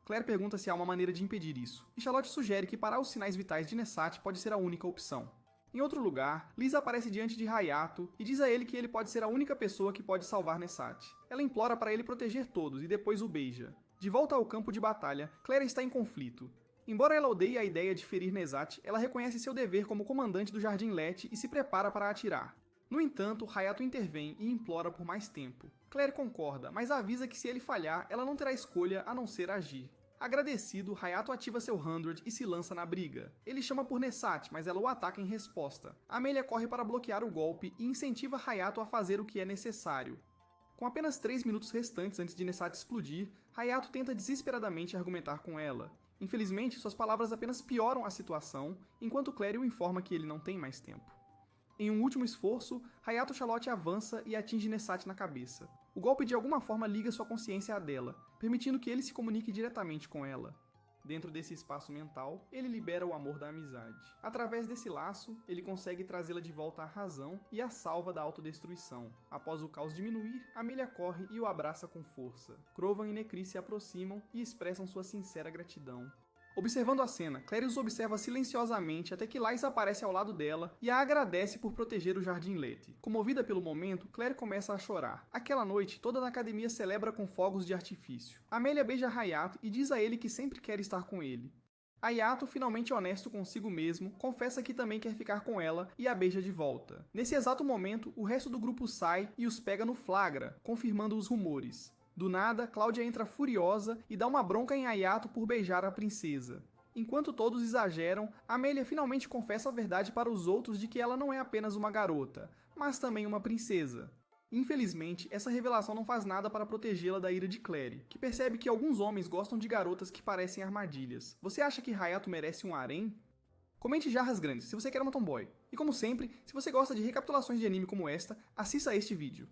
Claire pergunta se há uma maneira de impedir isso, e Charlotte sugere que parar os sinais vitais de Nessat pode ser a única opção. Em outro lugar, Lisa aparece diante de Hayato e diz a ele que ele pode ser a única pessoa que pode salvar Nessat. Ela implora para ele proteger todos e depois o beija. De volta ao campo de batalha, Claire está em conflito. Embora ela odeie a ideia de ferir Nessat, ela reconhece seu dever como comandante do Jardim Lete e se prepara para atirar. No entanto, Hayato intervém e implora por mais tempo. Claire concorda, mas avisa que se ele falhar, ela não terá escolha a não ser agir. Agradecido, Hayato ativa seu 100 e se lança na briga. Ele chama por Nessat, mas ela o ataca em resposta. Amelia corre para bloquear o golpe e incentiva Hayato a fazer o que é necessário. Com apenas 3 minutos restantes antes de Nessat explodir, Hayato tenta desesperadamente argumentar com ela. Infelizmente, suas palavras apenas pioram a situação, enquanto Claire o informa que ele não tem mais tempo. Em um último esforço, Hayato Charlotte avança e atinge Nessat na cabeça. O golpe de alguma forma liga sua consciência à dela, permitindo que ele se comunique diretamente com ela. Dentro desse espaço mental, ele libera o amor da amizade. Através desse laço, ele consegue trazê-la de volta à razão e a salva da autodestruição. Após o caos diminuir, Amelia corre e o abraça com força. Krovan e Necri se aproximam e expressam sua sincera gratidão. Observando a cena, Claire os observa silenciosamente até que Liza aparece ao lado dela e a agradece por proteger o Jardim Lete. Comovida pelo momento, Claire começa a chorar. Aquela noite, toda a academia celebra com fogos de artifício. Amelia beija Hayato e diz a ele que sempre quer estar com ele. Hayato, finalmente honesto consigo mesmo, confessa que também quer ficar com ela e a beija de volta. Nesse exato momento, o resto do grupo sai e os pega no flagra, confirmando os rumores. Do nada, Cláudia entra furiosa e dá uma bronca em Hayato por beijar a princesa. Enquanto todos exageram, Amelia finalmente confessa a verdade para os outros de que ela não é apenas uma garota, mas também uma princesa. Infelizmente, essa revelação não faz nada para protegê-la da ira de Claire, que percebe que alguns homens gostam de garotas que parecem armadilhas. Você acha que Hayato merece um harém? Comente jarras grandes se você quer uma tomboy. E como sempre, se você gosta de recapitulações de anime como esta, assista a este vídeo.